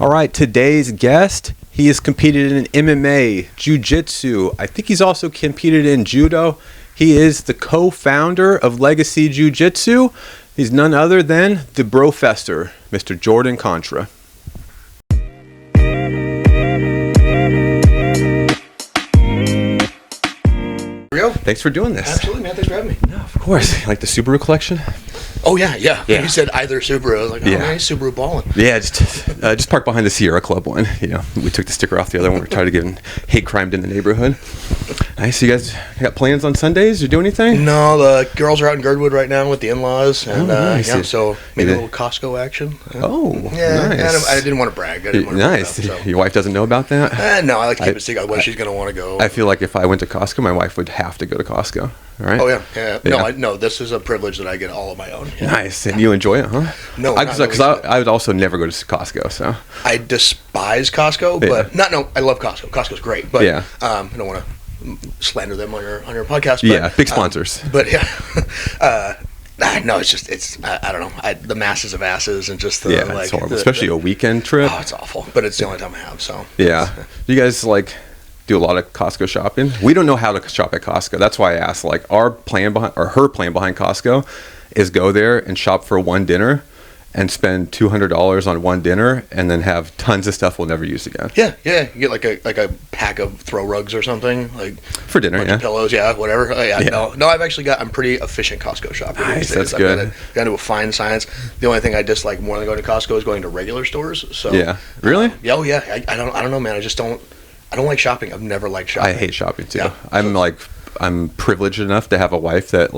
All right, today's guest, he has competed in MMA, Jiu Jitsu. I think he's also competed in Judo. He is the co-founder of Legacy Jiu Jitsu. He's none other than the Brofessor, Mr. Jordan Kontra. Thanks for doing this. Absolutely, man. Thanks for having me. No, of course. Like the Subaru collection? Oh, yeah. You said either Subaru. I was like, oh, nice, Subaru balling. Yeah, just park behind the Sierra Club one. You know, we took the sticker off the other one. We tried to get hate crimed in the neighborhood. Nice. You guys got plans on Sundays? You do anything? No, the girls are out in Girdwood right now with the in-laws. And, nice. So maybe a little Costco action. Nice. I didn't want to brag. Nice. Your wife doesn't know about that? No, I like to keep it secret. Otherwise, she's going to want to go. I feel like if I went to Costco, my wife would have to go to Costco. Right? Oh, yeah. No, this is a privilege that I get all of my own. Yeah. Nice. And you enjoy it, huh? No, because I would also never go to Costco. So I despise Costco, but I love Costco. Costco's great, but I don't want to slander them on your podcast. But, big sponsors. But no, it's I don't know. The masses of asses and just it's horrible, especially a weekend trip. Oh, it's awful. But it's the only time I have. So you guys do a lot of Costco shopping? We don't know how to shop at Costco. That's why I asked. Like her plan behind Costco is go there and shop for one dinner and spend $200 on one dinner and then have tons of stuff we'll never use again. Yeah. You get like a pack of throw rugs or something like for dinner. Bunch of pillows, whatever. No, I'm pretty efficient Costco shopper. Nice, that's good. I've got into a fine science. The only thing I dislike more than going to Costco is going to regular stores. So really? I don't know, man. I don't like shopping. I've never liked shopping. I hate shopping too. Yeah. I'm privileged enough to have a wife that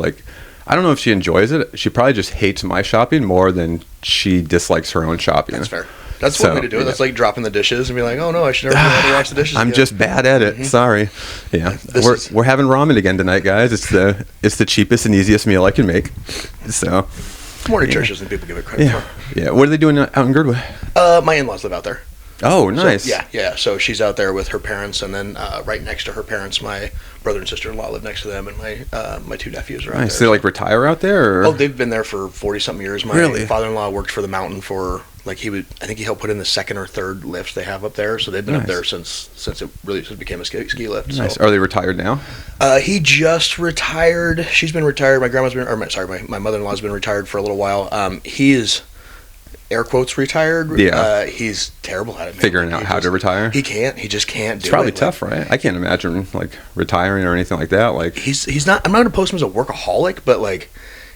I don't know if she enjoys it. She probably just hates my shopping more than she dislikes her own shopping. That's fair. That's one way to do it. That's like dropping the dishes and be like, oh no, I should never be able to wash the dishes. I'm just bad at it. Mm-hmm. Sorry. Yeah. We're having ramen again tonight, guys. It's the cheapest and easiest meal I can make. So more nutritious than people give it credit for. Yeah. What are they doing out in Girdwood? My in-laws live out there. Oh, nice. So, So she's out there with her parents, and then right next to her parents, my brother and sister-in-law live next to them, and my two nephews are out there. So they retire out there? Or? Oh, they've been there for 40-something years. My father-in-law worked for the mountain for I think he helped put in the second or third lifts they have up there. So they've been up there since it became a ski lift. Nice. So. Are they retired now? He just retired. She's been retired. My mother-in-law's been retired for a little while. He is, air quotes, retired. Yeah. He's terrible at it. Figuring out how to retire. He can't. He just can't do it. It's probably tough, right? I can't imagine retiring or anything like that. He's not. I'm not going to post him as a workaholic, but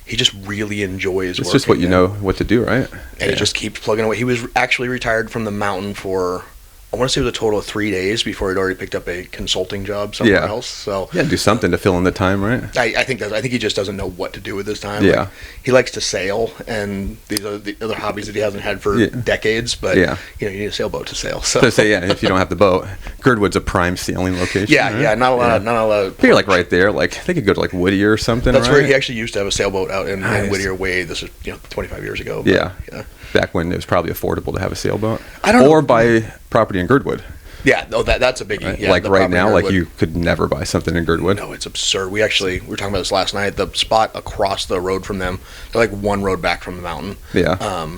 he just really enjoys working. It's just what you know what to do, right? And he just keeps plugging away. He was actually retired from the mountain for, I want to say it was a total of 3 days before he'd already picked up a consulting job somewhere else. So do something to fill in the time, right? I think he just doesn't know what to do with his time. Yeah. He likes to sail, and these are the other hobbies that he hasn't had for decades. But you need a sailboat to sail. So if you don't have the boat, Girdwood's a prime sailing location. Yeah, not a lot. You're right there. They could go to Whittier or something. That's where he actually used to have a sailboat out in Whittier way. This is 25 years ago. But, back when it was probably affordable to have a sailboat. Or buy property in Girdwood. Yeah, that's a biggie. Right? Yeah, right now, you could never buy something in Girdwood. No, it's absurd. We were talking about this last night. The spot across the road from them, they're one road back from the mountain. Yeah.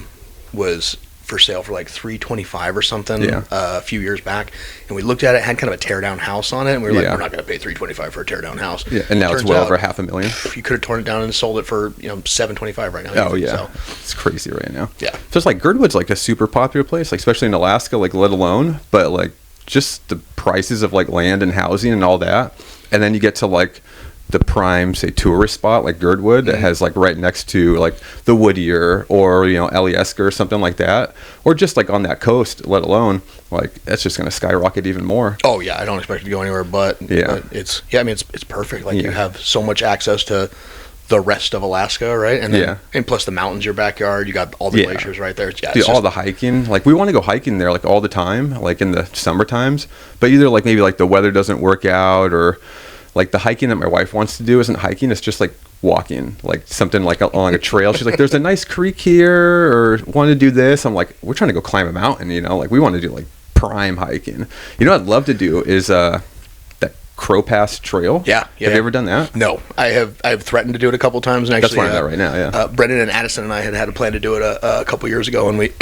Was for sale for $325 or something a few years back, and we looked at it. Had kind of a tear down house on it, and we were we're not going to pay $325 for a tear down house. Yeah, and now it's well over $500,000. You could have torn it down and sold it for $725 right now. Oh yeah, it's crazy right now. Yeah, so it's Girdwood's a super popular place, especially in Alaska, let alone, but just the prices of land and housing and all that, and then you get to the prime, say, tourist spot Girdwood that has right next to the Whittier or Alyeska or something like that, or just on that coast, let alone that's just going to skyrocket even more. Oh yeah, I don't expect it to go anywhere, but it's perfect. You have so much access to the rest of Alaska, right? And then, and plus the mountains, your backyard, you got all the glaciers right there. Yeah, all the hiking. We want to go hiking there all the time, in the summer times, but either maybe the weather doesn't work out, or the hiking that my wife wants to do isn't hiking, it's just walking, something along a trail. She's there's a nice creek here, or want to do this. I'm we're trying to go climb a mountain, we want to do prime hiking. I'd love to do is that Crow Pass Trail. Yeah. Have you ever done that? No, I have threatened to do it a couple times, and actually that's where I'm at right now. Yeah. Brendan and Addison and I had a plan to do it a couple years ago, and we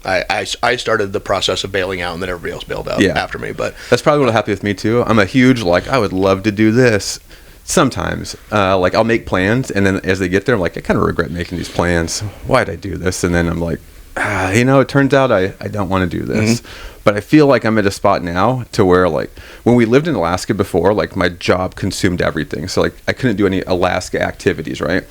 I started the process of bailing out, and then everybody else bailed out after me. But that's probably what happened with me too. I'm a huge I would love to do this. Sometimes, I'll make plans, and then as they get there, I'm like, I kind of regret making these plans. Why'd I do this? And then I'm like, it turns out I don't want to do this. But I feel like I'm at a spot now to where when we lived in Alaska before, my job consumed everything. So I couldn't do any Alaska activities, right?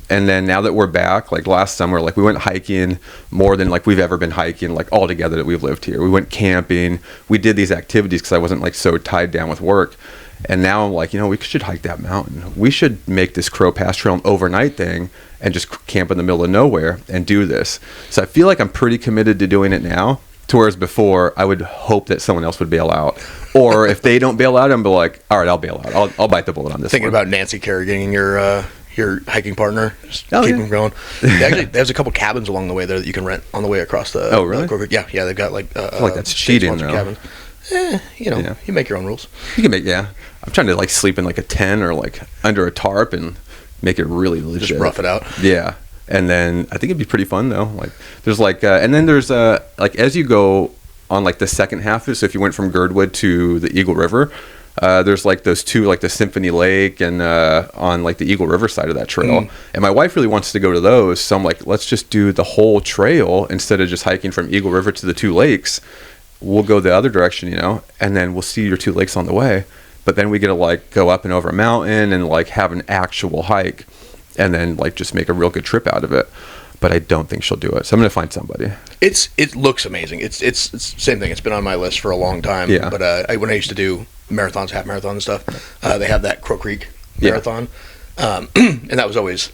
And then now that we're back, last summer, we went hiking more than we've ever been hiking, all together that we've lived here. We went camping. We did these activities because I wasn't so tied down with work. And now I'm like, we should hike that mountain. We should make this Crow Pass Trail an overnight thing and just camp in the middle of nowhere and do this. So I feel like I'm pretty committed to doing it now. To whereas before, I would hope that someone else would bail out. Or if they don't bail out, I'm like, all right, I'll bail out. I'll bite the bullet on this Thinking about Nancy Kerrigan, your hiking partner, just keep them going. Actually, there's a couple cabins along the way there that you can rent on the way across the. Oh, really? Yeah, they've got I feel like that's cheating, though. Cabins. You make your own rules. You can make, I'm trying to sleep in a tent or under a tarp and make it really legit. Just rough it out. Yeah. And then I think it'd be pretty fun though. There's and then there's as you go on the second half of it, so if you went from Girdwood to the Eagle River, there's those two, the Symphony Lake and on the Eagle River side of that trail. And my wife really wants to go to those, so I'm like, let's just do the whole trail instead of just hiking from Eagle River to the two lakes. We'll go the other direction, and then we'll see your two lakes on the way. But then we get to go up and over a mountain and have an actual hike, and then just make a real good trip out of it. But I don't think she'll do it, so I'm gonna find somebody. It looks amazing. It's same thing. It's been on my list for a long time. Yeah. But when I used to do marathons, half marathons and stuff, they have that Crow Creek marathon, and that was always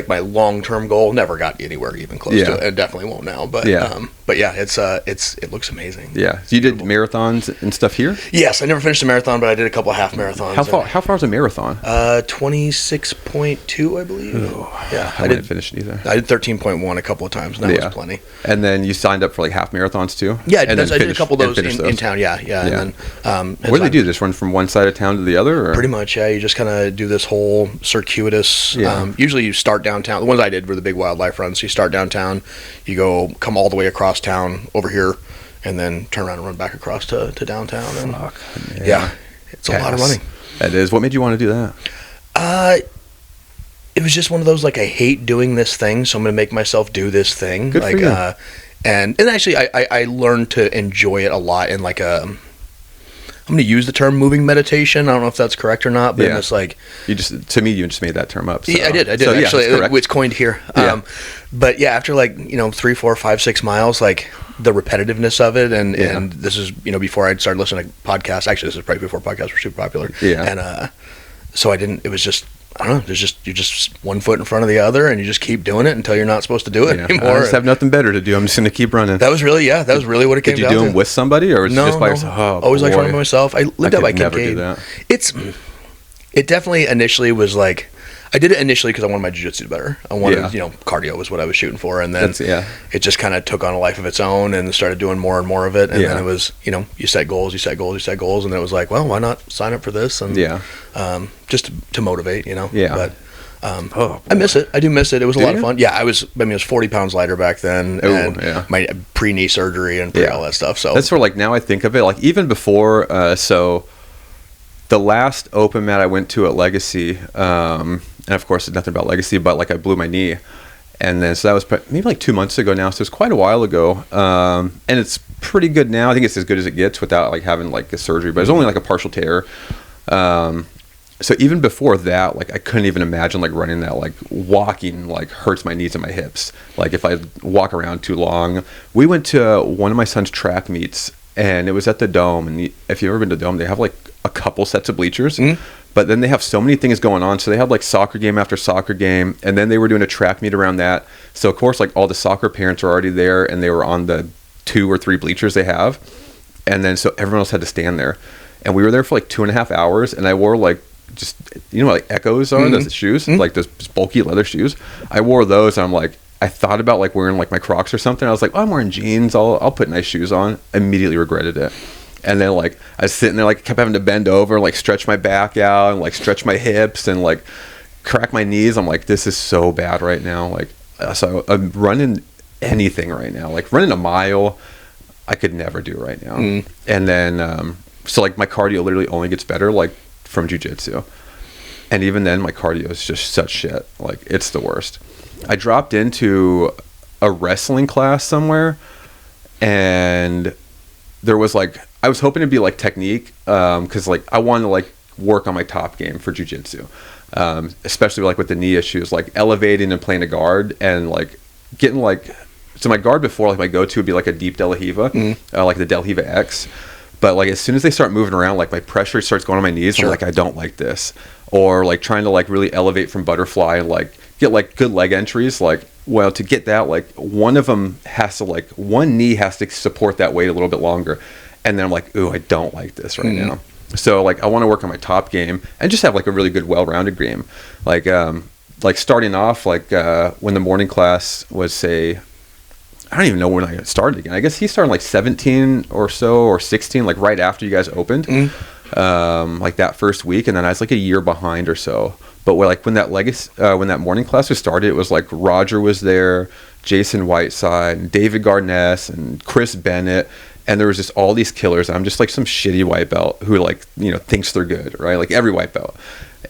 my long-term goal. Never got anywhere even close to it, and definitely won't now. But it looks amazing. Yeah. So you did marathons and stuff here? Yes, I never finished a marathon, but I did a couple of half marathons. How far is a marathon? 26.2, I believe. Ooh, yeah, I didn't finish it either. I did 13.1 a couple of times, and that was plenty. And then you signed up for half marathons too? Yeah, I did a couple of those in town. Yeah. And then, what do they do? Just run from one side of town to the other? Or? Pretty much, yeah. You just kind of do this whole circuitous. Usually, you start downtown. The ones I did were the big wildlife runs. So you start downtown, you come all the way across town over here, and then turn around and run back across to downtown. And it's a lot of running. That is. What made you want to do that? It was just one of those I hate doing this thing, so I'm going to make myself do this thing. Good for you. And actually, I learned to enjoy it a lot in I'm going to use the term moving meditation. I don't know if that's correct or not, but it's you just made that term up. So. Yeah, I did. So, actually, it's coined here. Yeah. But after 3, 4, 5, 6 miles, the repetitiveness of it, and this is before I started listening to podcasts. Actually, this is probably before podcasts were super popular. Yeah. And so I didn't. It was just. I don't know. You're just one foot in front of the other, and you just keep doing it until you're not supposed to do it anymore. I just have nothing better to do. I'm just going to keep running. That was really what it came down to. Did you do them with somebody, or was it just by yourself? Oh, always running by myself. I lived out by Kincaid. Never do that. It definitely initially was I did it initially because I wanted my jiu-jitsu to be better. I wanted, cardio was what I was shooting for, and then it just kind of took on a life of its own and started doing more and more of it. And then it was, you set goals, and then it was well, why not sign up for this? And just to motivate, But I miss it. I do miss it. It was a lot of fun. Yeah, I was 40 pounds lighter back then, and my pre-knee surgery and all that stuff. So that's where now I think of it, even before. So the last open mat I went to at Legacy. And of course, it's nothing about Legacy, but I blew my knee. And then, so that was maybe 2 months ago now. So it's quite a while ago. And it's pretty good now. I think it's as good as it gets without having a surgery, but it's only a partial tear. So even before that, I couldn't even imagine running that, walking hurts my knees and my hips. If I walk around too long. We went to one of my son's track meets, and it was at the Dome. And if you've ever been to the Dome, they have a couple sets of bleachers. Mm-hmm. But then they have so many things going on. So they have soccer game after soccer game. And then they were doing a track meet around that. So of course, all the soccer parents are already there, and they were on the 2 or 3 bleachers they have. And then so everyone else had to stand there. And we were there for 2.5 hours. And I wore just, Echoes are, those shoes, those bulky leather shoes. I wore those, and I'm I thought about wearing my Crocs or something. I was I'm wearing jeans. I'll put nice shoes on. Immediately regretted it. And then I was sitting there kept having to bend over, stretch my back out, and stretch my hips, and crack my knees. I'm this is so bad right now. So I'm running anything right now. Like running a mile, I could never do right now. And then, so like my cardio literally only gets better like from jiu-jitsu. And even then my cardio is just such shit. Like it's the worst. I dropped into a wrestling class somewhere, and there was like, I was hoping to be like technique, cause like I wanted to like work on my top game for jiu-jitsu, especially like with the knee issues, like elevating and playing a guard and like getting like, so my guard before, like my go-to would be like a deep De La Hiva, like the De La Hiva X. But like as soon as they start moving around, like my pressure starts going on my knees. I'm like, I don't like this. Or like trying to like really elevate from butterfly and like get like good leg entries. Like, well, to get that, like one of them has to like, one knee has to support that weight a little bit longer. And then I'm like, ooh, I don't like this right now. So like I want to work on my top game and just have like a really good, well-rounded game. Like starting off, like when the morning class was, say, I don't even know when I started again. I guess he started like 17 or so, or 16, like right after you guys opened, like that first week. And then I was like a year behind or so. But when that morning class was started, it was like Roger was there, Jason Whiteside, and David Garness, and Chris Bennett. And there was just all these killers. I'm just like some shitty white belt who like, you know, thinks they're good, right? Like every white belt.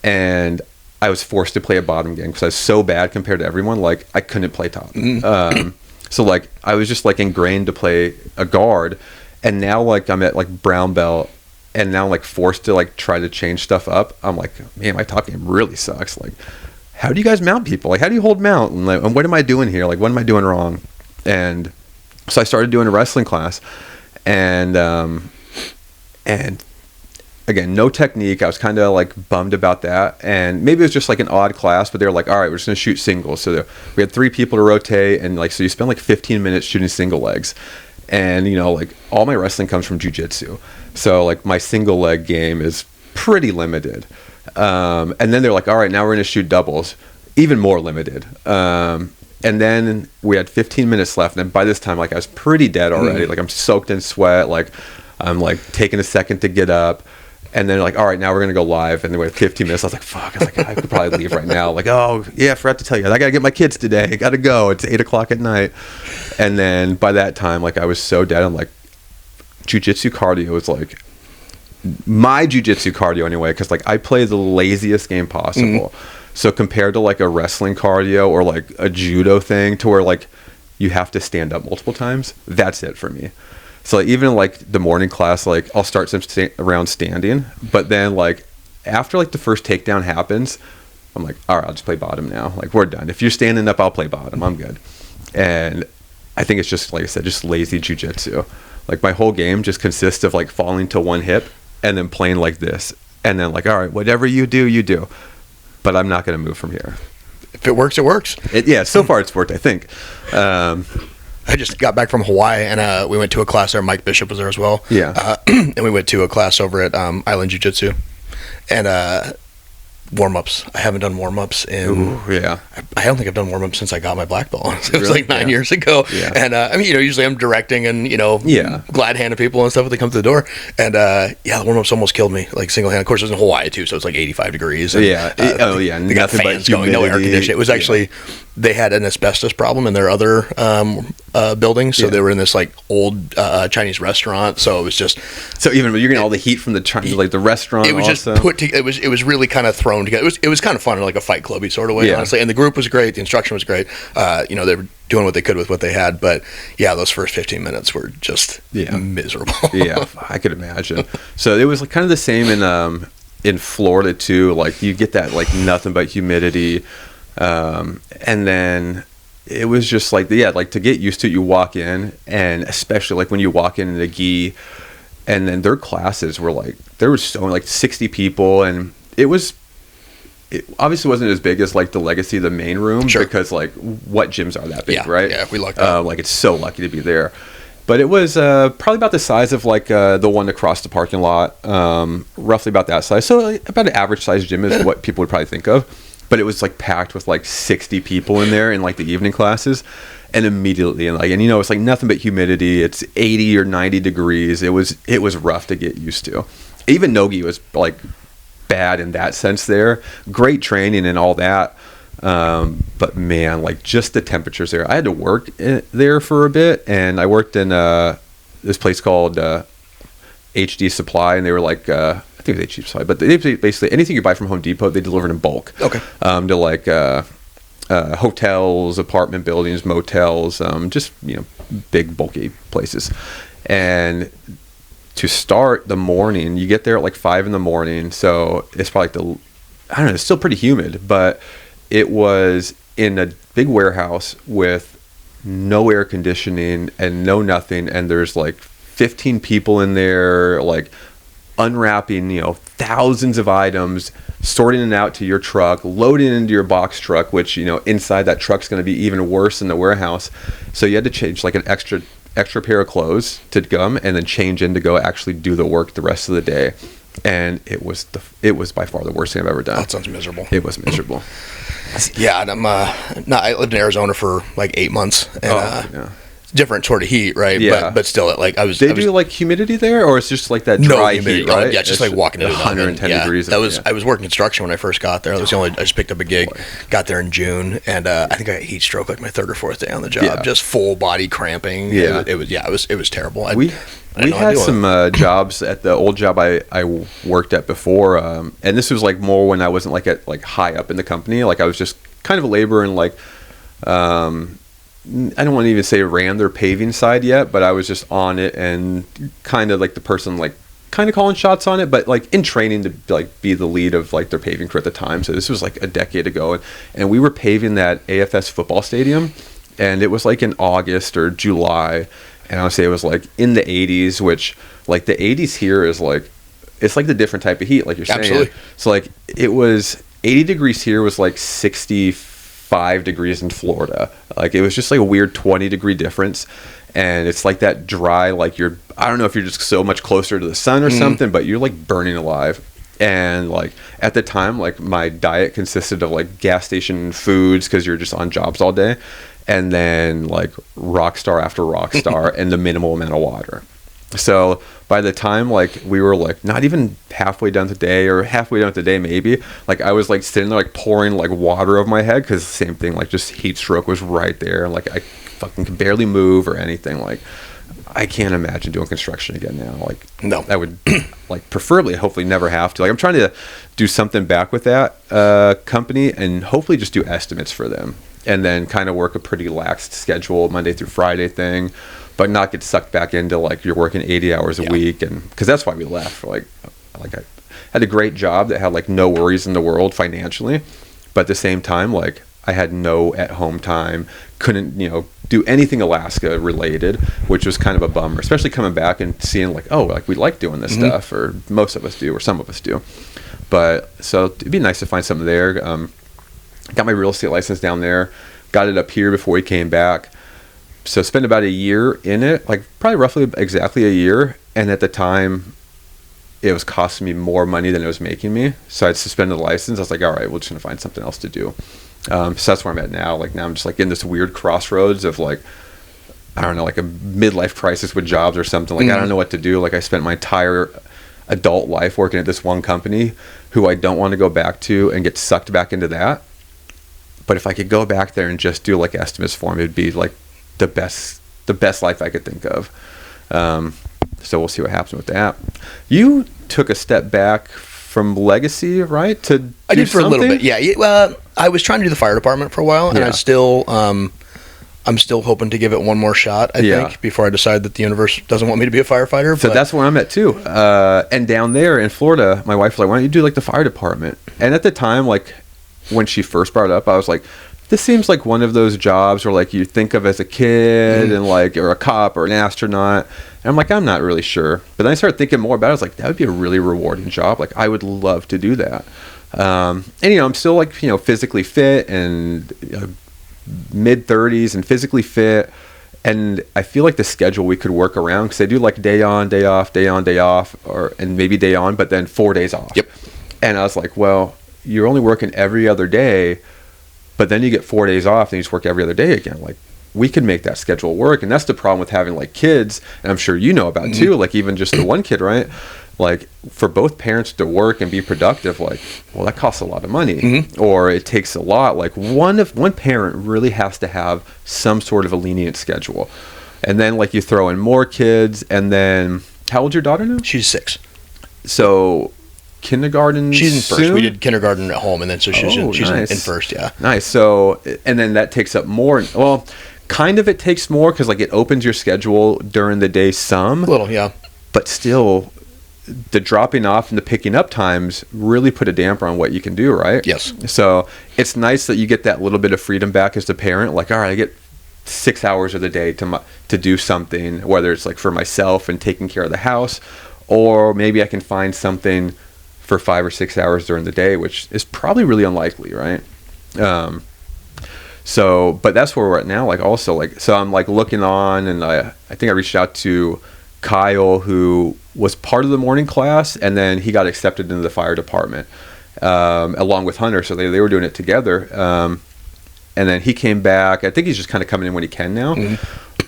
And I was forced to play a bottom game because I was so bad compared to everyone. Like I couldn't play top. So like I was just like ingrained to play a guard, and now like I'm at like brown belt, and now I'm like forced to like try to change stuff up. I'm like, man, my top game really sucks. Like, how do you guys mount people? Like, how do you hold mount? And like, and what am I doing here? Like, what am I doing wrong? And so I started doing a wrestling class, and again, no technique. I was kind of like bummed about that, and maybe it was just like an odd class, but they were like, all right, we're just gonna shoot singles. So we had 3 people to rotate, and like, so you spend like 15 minutes shooting single legs. And you know, like all my wrestling comes from jiu-jitsu, so like my single leg game is pretty limited. And then they're like, all right, now we're gonna shoot doubles, even more limited. And then we had 15 minutes left, and by this time, like I was pretty dead already. Like I'm soaked in sweat, like I'm like taking a second to get up. And then like, all right, now we're going to go live. And then we had 15 minutes. I was like, fuck. I was like, I could probably leave right now. Like, oh, yeah, I forgot to tell you. I got to get my kids today. I got to go. It's 8 o'clock at night. And then by that time, like, I was so dead. I'm like, jiu-jitsu cardio was like, my jiu-jitsu cardio anyway, because like I play the laziest game possible. So compared to like a wrestling cardio or like a judo thing to where like you have to stand up multiple times, that's it for me. So like, even like the morning class, like I'll start some around standing, but then like after like the first takedown happens, I'm like, all right, I'll just play bottom now. Like we're done. If you're standing up, I'll play bottom. I'm good. And I think it's just, like I said, just lazy jiu-jitsu. Like my whole game just consists of like falling to one hip and then playing like this. And then like, all right, whatever you do, you do. But I'm not going to move from here. If it works, it works. Yeah, so far it's worked, I think. I just got back from Hawaii, and we went to a class there. Mike Bishop was there as well. Yeah. And we went to a class over at Island Jiu Jitsu. And warm-ups. I haven't done warm-ups in... Ooh, yeah. I don't think I've done warm-ups since I got my black belt. It was really? Like 9 years ago. Yeah. And, I mean, you know, usually I'm directing and, you know, glad handing people and stuff when they come to the door. And, yeah, the warm-ups almost killed me, like, single-handed. Of course, it was in Hawaii, too, so it's like 85 degrees. And, they got fans going, no air conditioning. It was actually... They had an asbestos problem in their other buildings, so they were in this like old Chinese restaurant. So it was just even you're getting all the heat from the restaurant. It was also just it was really kind of thrown together. It was kind of fun in like a Fight Clubby sort of way, honestly. And the group was great, the instruction was great. You know, they were doing what they could with what they had, but yeah, those first 15 minutes were just miserable. Yeah, I could imagine. So it was like kind of the same in Florida too. Like you get that like nothing but humidity. And then it was just like, like to get used to it, you walk in, and especially like when you walk in the gi, and then their classes were like, there was so like 60 people, and it obviously wasn't as big as like the Legacy, the main room, because like what gyms are that big, right? Yeah, we lucked out. Like it's so lucky to be there. But it was probably about the size of like the one across the parking lot, roughly about that size. So like, about an average size gym is what people would probably think of. But it was like packed with like 60 people in there in like the evening classes, and immediately and you know, it's like nothing but humidity. It's 80 or 90 degrees. It was rough to get used to. Even no-gi was like bad in that sense there. Great training and all that, But man, like just the temperatures there. I had to work there for a bit, and I worked in this place called HD Supply, and they were like, I think it was HD Supply, but they basically anything you buy from Home Depot, they delivered in bulk. Okay. To like hotels, apartment buildings, motels, just big bulky places. And to start the morning, you get there at like 5 a.m, so it's probably I don't know, it's still pretty humid, but it was in a big warehouse with no air conditioning and no nothing, and there's like 15 people in there, like unwrapping, thousands of items, sorting it out to your truck, loading it into your box truck, which, inside that truck's going to be even worse in the warehouse. So you had to change like an extra pair of clothes to come and then change in to go actually do the work the rest of the day. And it was by far the worst thing I've ever done. That sounds miserable. It was miserable. Yeah, and I lived in Arizona for like 8 months, and different sort of heat, right? Yeah. But still, like I do like humidity there, or it's just like that dry heat, right? Yeah, just like walking into 110 degrees. I was working construction when I first got there. I just picked up a gig, got there in June, and I think I got heat stroke like my 3rd or 4th day on the job. Just full body cramping. Yeah, it was terrible. We had some jobs at the old job I worked at before, and this was like more when I wasn't like at like high up in the company. Like I was just kind of a laborer and like, I don't want to even say ran their paving side yet, but I was just on it and kind of like the person like kind of calling shots on it, but like in training to like be the lead of like their paving crew at the time. So this was like a decade ago, and we were paving that AFS football stadium, and it was like in August or July. And I would say it was like in the 80s, which like the 80s here is like, it's like the different type of heat, like you're saying. Absolutely. So like it was 80 degrees here was like 65 degrees in Florida. Like it was just like a weird 20-degree difference. And it's like that dry, like I don't know if you're just so much closer to the sun or something, but you're like burning alive. And like at the time, like my diet consisted of like gas station foods because you're just on jobs all day. And then like rock star after rock star and the minimal amount of water. So by the time like we were like not even halfway done today or halfway done today maybe, like I was like sitting there like pouring like water over my head because the same thing, like just heat stroke was right there, and like I fucking could barely move or anything. Like I can't imagine doing construction again now. Like no, I would like preferably hopefully never have to. Like I'm trying to do something back with that company and hopefully just do estimates for them. And then kind of work a pretty lax schedule, Monday through Friday thing, but not get sucked back into like you're working 80 hours a week. And because that's why we left. Like I had a great job that had like no worries in the world financially, but at the same time, like I had no at-home time, couldn't do anything Alaska related, which was kind of a bummer, especially coming back and seeing like, oh, like we like doing this stuff, or most of us do, or some of us do. But so it'd be nice to find something there. Got my real estate license down there, got it up here before we came back. So spent about a year in it, like probably roughly exactly a year. And at the time, it was costing me more money than it was making me. So I'd suspended the license. I was like, all right, we're just going to find something else to do. So that's where I'm at now. Like now I'm just like in this weird crossroads of like, I don't know, like a midlife crisis with jobs or something. Like I don't know what to do. Like I spent my entire adult life working at this one company who I don't want to go back to and get sucked back into that. But if I could go back there and just do like estimates for me, it'd be like the best life I could think of. So we'll see what happens with that. You took a step back from Legacy, right? I did for a little bit, yeah. Well, I was trying to do the fire department for a while, and I'm still hoping to give it one more shot, I think, before I decide that the universe doesn't want me to be a firefighter. So that's where I'm at too. And down there in Florida, my wife was like, why don't you do like the fire department? And at the time, like when she first brought it up, I was like, this seems like one of those jobs where like you think of as a kid and like, or a cop or an astronaut. And I'm like, I'm not really sure. But then I started thinking more about it. I was like, that would be a really rewarding job. Like I would love to do that. And I'm still like, physically fit and mid 30s and physically fit. And I feel like the schedule we could work around, because they do like day on, day off, day on, day off, and maybe day on, but then 4 days off. Yep. And I was like, well, you're only working every other day, but then you get 4 days off and you just work every other day again. Like we could make that schedule work. And that's the problem with having like kids, and I'm sure you know about too, like even just the one kid, right? like for both parents to work and be productive, like, well, that costs a lot of money, or it takes a lot. Like one parent really has to have some sort of a lenient schedule. And then like you throw in more kids, and then how old's your daughter now? She's 6. So kindergarten. She's in first. Soon? We did kindergarten at home, and then so she's nice. in first. Yeah. Nice. So and then that takes up more. Well, kind of it takes more because like it opens your schedule during the day some. A little, yeah. But still, the dropping off and the picking up times really put a damper on what you can do, right? Yes. So it's nice that you get that little bit of freedom back as the parent. Like, all right, I get 6 hours of the day to do something, whether it's like for myself and taking care of the house, or maybe I can find something for 5 or 6 hours during the day, which is probably really unlikely, right? So, but that's where we're at now. Like also like, so I'm like looking on, and I think I reached out to Kyle, who was part of the morning class, and then he got accepted into the fire department, along with Hunter. So they were doing it together. And then he came back. I think he's just kind of coming in when he can now.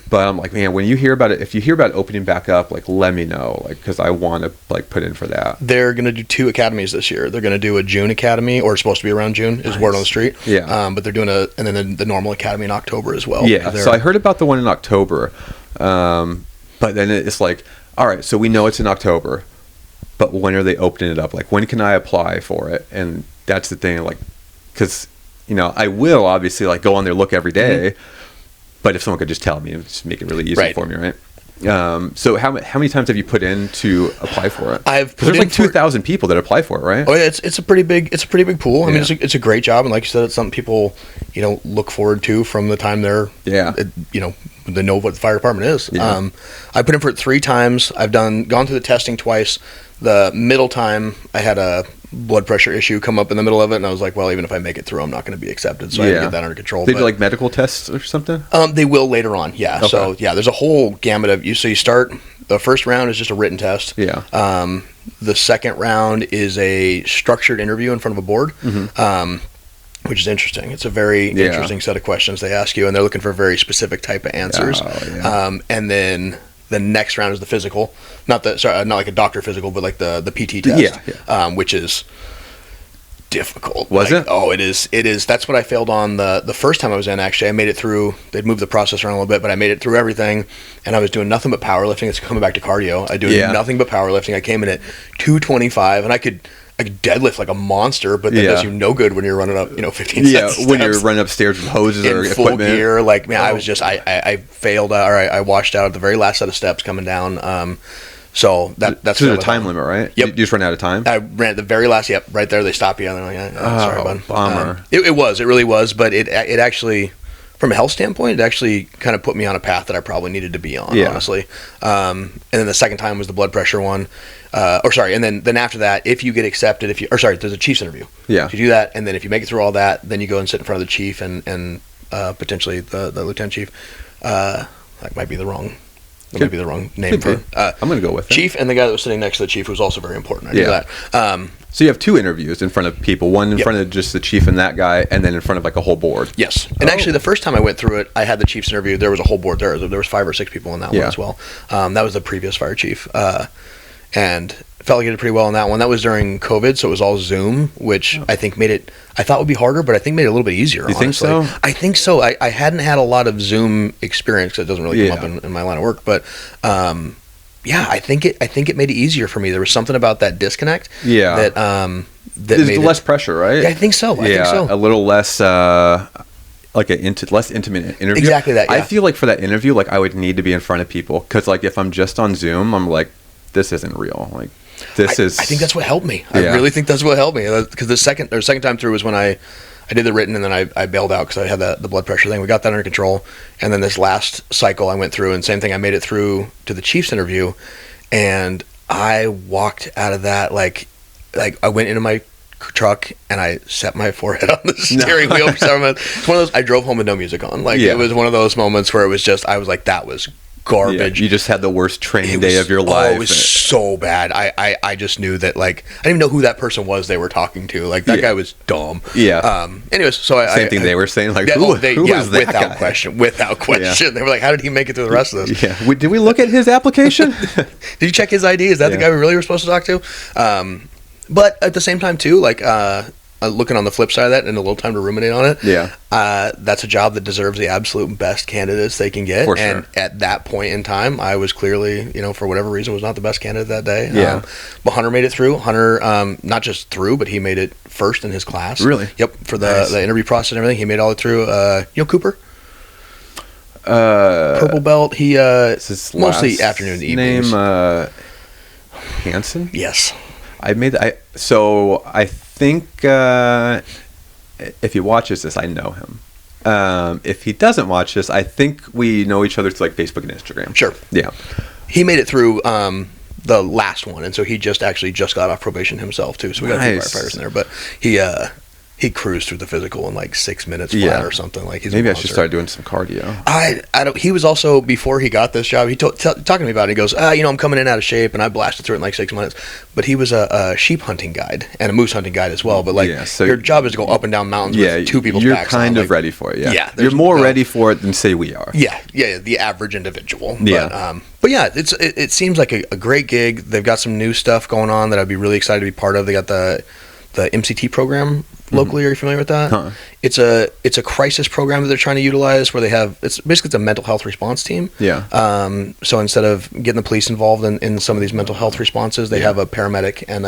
But I'm like, man, when you hear about it, if you hear about opening back up, like, let me know, like, because I want to like put in for that. They're going to do 2 academies this year. They're going to do a June academy, or it's supposed to be around June, is word on the street. Yeah. But they're doing and then the normal academy in October as well. Yeah. So I heard about the one in October. But then it's like, all right, so we know it's in October, but when are they opening it up? Like, when can I apply for it? And that's the thing, like, because, you know, I will obviously like go on there, look every day, but if someone could just tell me, it would just make it really easy for me, right? So how many times have you put in to apply for it? There's like 2,000 people that apply for it, right? Oh, yeah, it's a pretty big pool. I mean, it's a great job, and like you said, it's something people, you know, look forward to from the time they're you know, they know what the fire department is. I put in for it 3 times. I've gone through the testing twice. The middle time, I had a blood pressure issue come up in the middle of it, and I was like, well, even if I make it through, I'm not going to be accepted, so I had to get that under control. They do like medical tests or something? They will later on, yeah. Okay. So yeah, there's a whole gamut of so you start, the first round is just a written test. The second round is a structured interview in front of a board, which is interesting. It's a very interesting set of questions they ask you, and they're looking for a very specific type of answers. And then the next round is the physical, not like a doctor physical, but like the PT test, which is difficult. Was it? Oh, it is. That's what I failed on the first time I was in. Actually, I made it through. They'd moved the process around a little bit, but I made it through everything, and I was doing nothing but powerlifting. It's coming back to cardio. I do nothing but powerlifting. I came in at 225, and I could deadlift like a monster, but that does you no good when you're running up, 15 steps. When you're running upstairs with hoses in or full equipment. Gear. Like, man, I was just, I failed, or I washed out at the very last set of steps coming down. So that's a time limit, right? Yep. You just run out of time? I ran at the very last, right there, they stop you, and they're like, sorry, bud. Bummer. It really was, but it actually, from a health standpoint, it actually kind of put me on a path that I probably needed to be on, honestly. And then the second time was the blood pressure one. And then after that, if you get accepted, there's a chief's interview. Yeah. So you do that, and then if you make it through all that, then you go and sit in front of the chief and potentially the lieutenant chief. That might be the wrong name for. I'm going to go with it. Chief, and the guy that was sitting next to the chief was also very important. I knew that. So you have 2 interviews in front of people, one in front of just the chief and that guy, and then in front of like a whole board. Yes. And actually the first time I went through it, I had the chief's interview. There was a whole board there. There was 5 or 6 people in that one as well. That was the previous fire chief. And felt like I did pretty well on that one. That was during COVID, so it was all Zoom, which I think I thought would be harder, but I think made it a little bit easier. You think so? I think so. I hadn't had a lot of Zoom experience, because it doesn't really come up in my line of work, but I think it made it easier for me. There was something about that disconnect. That there's less pressure, right? Yeah, I think so. A little less like less intimate interview. Exactly that. Yeah. I feel like for that interview, like I would need to be in front of people, because like if I'm just on Zoom, I'm like, this isn't real. Like I think that's what helped me. I really think that's what helped me, because the second time through was when I did the written, and then I bailed out because I had the blood pressure thing. We got that under control, and then this last cycle I went through, and same thing. I made it through to the chief's interview, and I walked out of that like I went into my truck and I set my forehead on the steering wheel. It's one of those. I drove home with no music on. It was one of those moments where it was just, I was like, that was garbage. Yeah, you just had the worst training day of your life. Oh, it was so bad. I just knew that, like, I didn't even know who that person was they were talking to. Like, that guy was dumb. Yeah. Anyways, so same thing they were saying, like, who was that without guy? Without question. Yeah. They were like, how did he make it through the rest of this? Yeah. Did we look at his application? Did you check his ID? Is that the guy we really were supposed to talk to? But at the same time, too, like, looking on the flip side of that and a little time to ruminate on it, that's a job that deserves the absolute best candidates they can get. And at that point in time, I was clearly, for whatever reason, was not the best candidate that day. But Hunter made it through. Hunter, not just through, but he made it first in his class. Really? Yep. For the interview process and everything, he made all it through. Cooper? Purple belt. He mostly afternoon and evenings. Name Hansen? Yes. I think if he watches this, I know him. If he doesn't watch this, I think we know each other through like Facebook and Instagram. Sure. Yeah. He made it through the last one, and so he just got off probation himself too. So we got a few firefighters in there, but he cruised through the physical in like 6 minutes flat or something. Like maybe I should start doing some cardio. I don't. He was also, before he got this job, he talking to me about it. He goes, I'm coming in out of shape, and I blasted through it in like 6 minutes. But he was a sheep hunting guide and a moose hunting guide as well. But so your job is to go up and down mountains with two people's backs on. You're kind of ready for it. Yeah. You're more ready for it than say we are. Yeah. The average individual. But yeah, it seems like a great gig. They've got some new stuff going on that I'd be really excited to be part of. They got the MCT program locally. Are you familiar with that? Huh. It's a crisis program that they're trying to utilize, where it's a mental health response team. Yeah. So instead of getting the police involved in some of these mental health responses, they have a paramedic and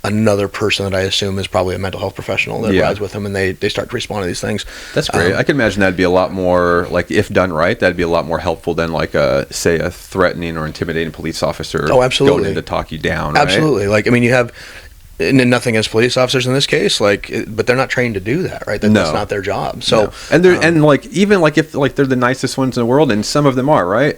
another person that I assume is probably a mental health professional that rides with them, and they start to respond to these things. That's great. I can imagine that'd be a lot more, like, if done right, that'd be a lot more helpful than like a threatening or intimidating police officer. Oh, absolutely. Going in to talk you down. Right? Absolutely. Like, I mean, you have. And nothing against police officers in this case, but they're not trained to do that, right? That's not their job. So, and they're and like even like if like they're the nicest ones in the world, and some of them are, right?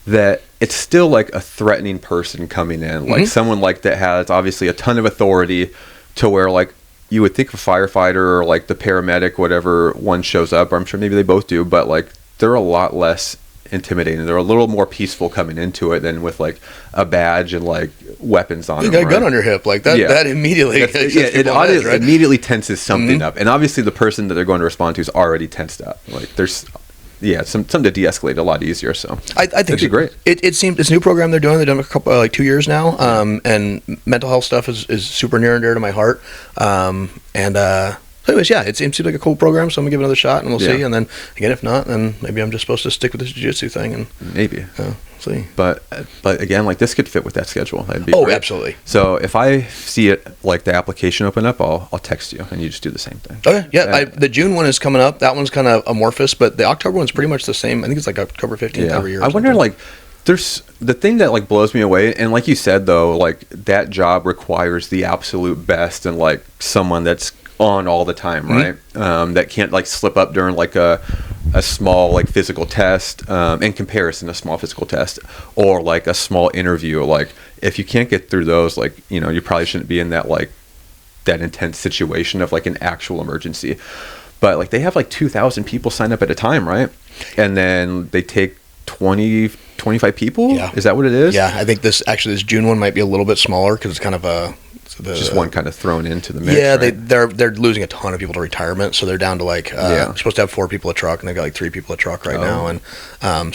That it's still like a threatening person coming in, like someone like that has obviously a ton of authority, to where like you would think a firefighter or like the paramedic, whatever one shows up, or I'm sure maybe they both do, but like they're a lot less intimidating. They're a little more peaceful coming into it than with like a badge and like weapons on. You got a gun on your hip like that. That immediately. It immediately tenses something up, and obviously the person that they're going to respond to is already tensed up. Like there's. Something to de-escalate a lot easier. So I think it'd be great. It seems this new program they're doing. They've done a couple 2 years now, and mental health stuff is super near and dear to my heart. Anyways, it seems like a cool program, so I'm gonna give it another shot, and we'll see. And then again, if not, then maybe I'm just supposed to stick with this jiu-jitsu thing, and maybe see. But again, like this could fit with that schedule. That'd be great. Absolutely. So if I see it like the application open up, I'll text you, and you just do the same thing. Okay, the June one is coming up. That one's kind of amorphous, but the October one's pretty much the same. I think it's like October 15th every year. I wonder, like, there's the thing that like blows me away, and like you said though, like that job requires the absolute best and like someone that's on all the time, right? That can't like slip up during like a small like physical test, in comparison, a small physical test or like a small interview. Like if you can't get through those, like, you probably shouldn't be in that like that intense situation of like an actual emergency. But like they have like 2,000 people sign up at a time, right? And then they take 25 people. Is that what it is? I think this June one might be a little bit smaller because it's kind of just one kind of thrown into the mix. Right? They're losing a ton of people to retirement, so they're down to like supposed to have 4 people a truck, and they've got like 3 people a truck right now, and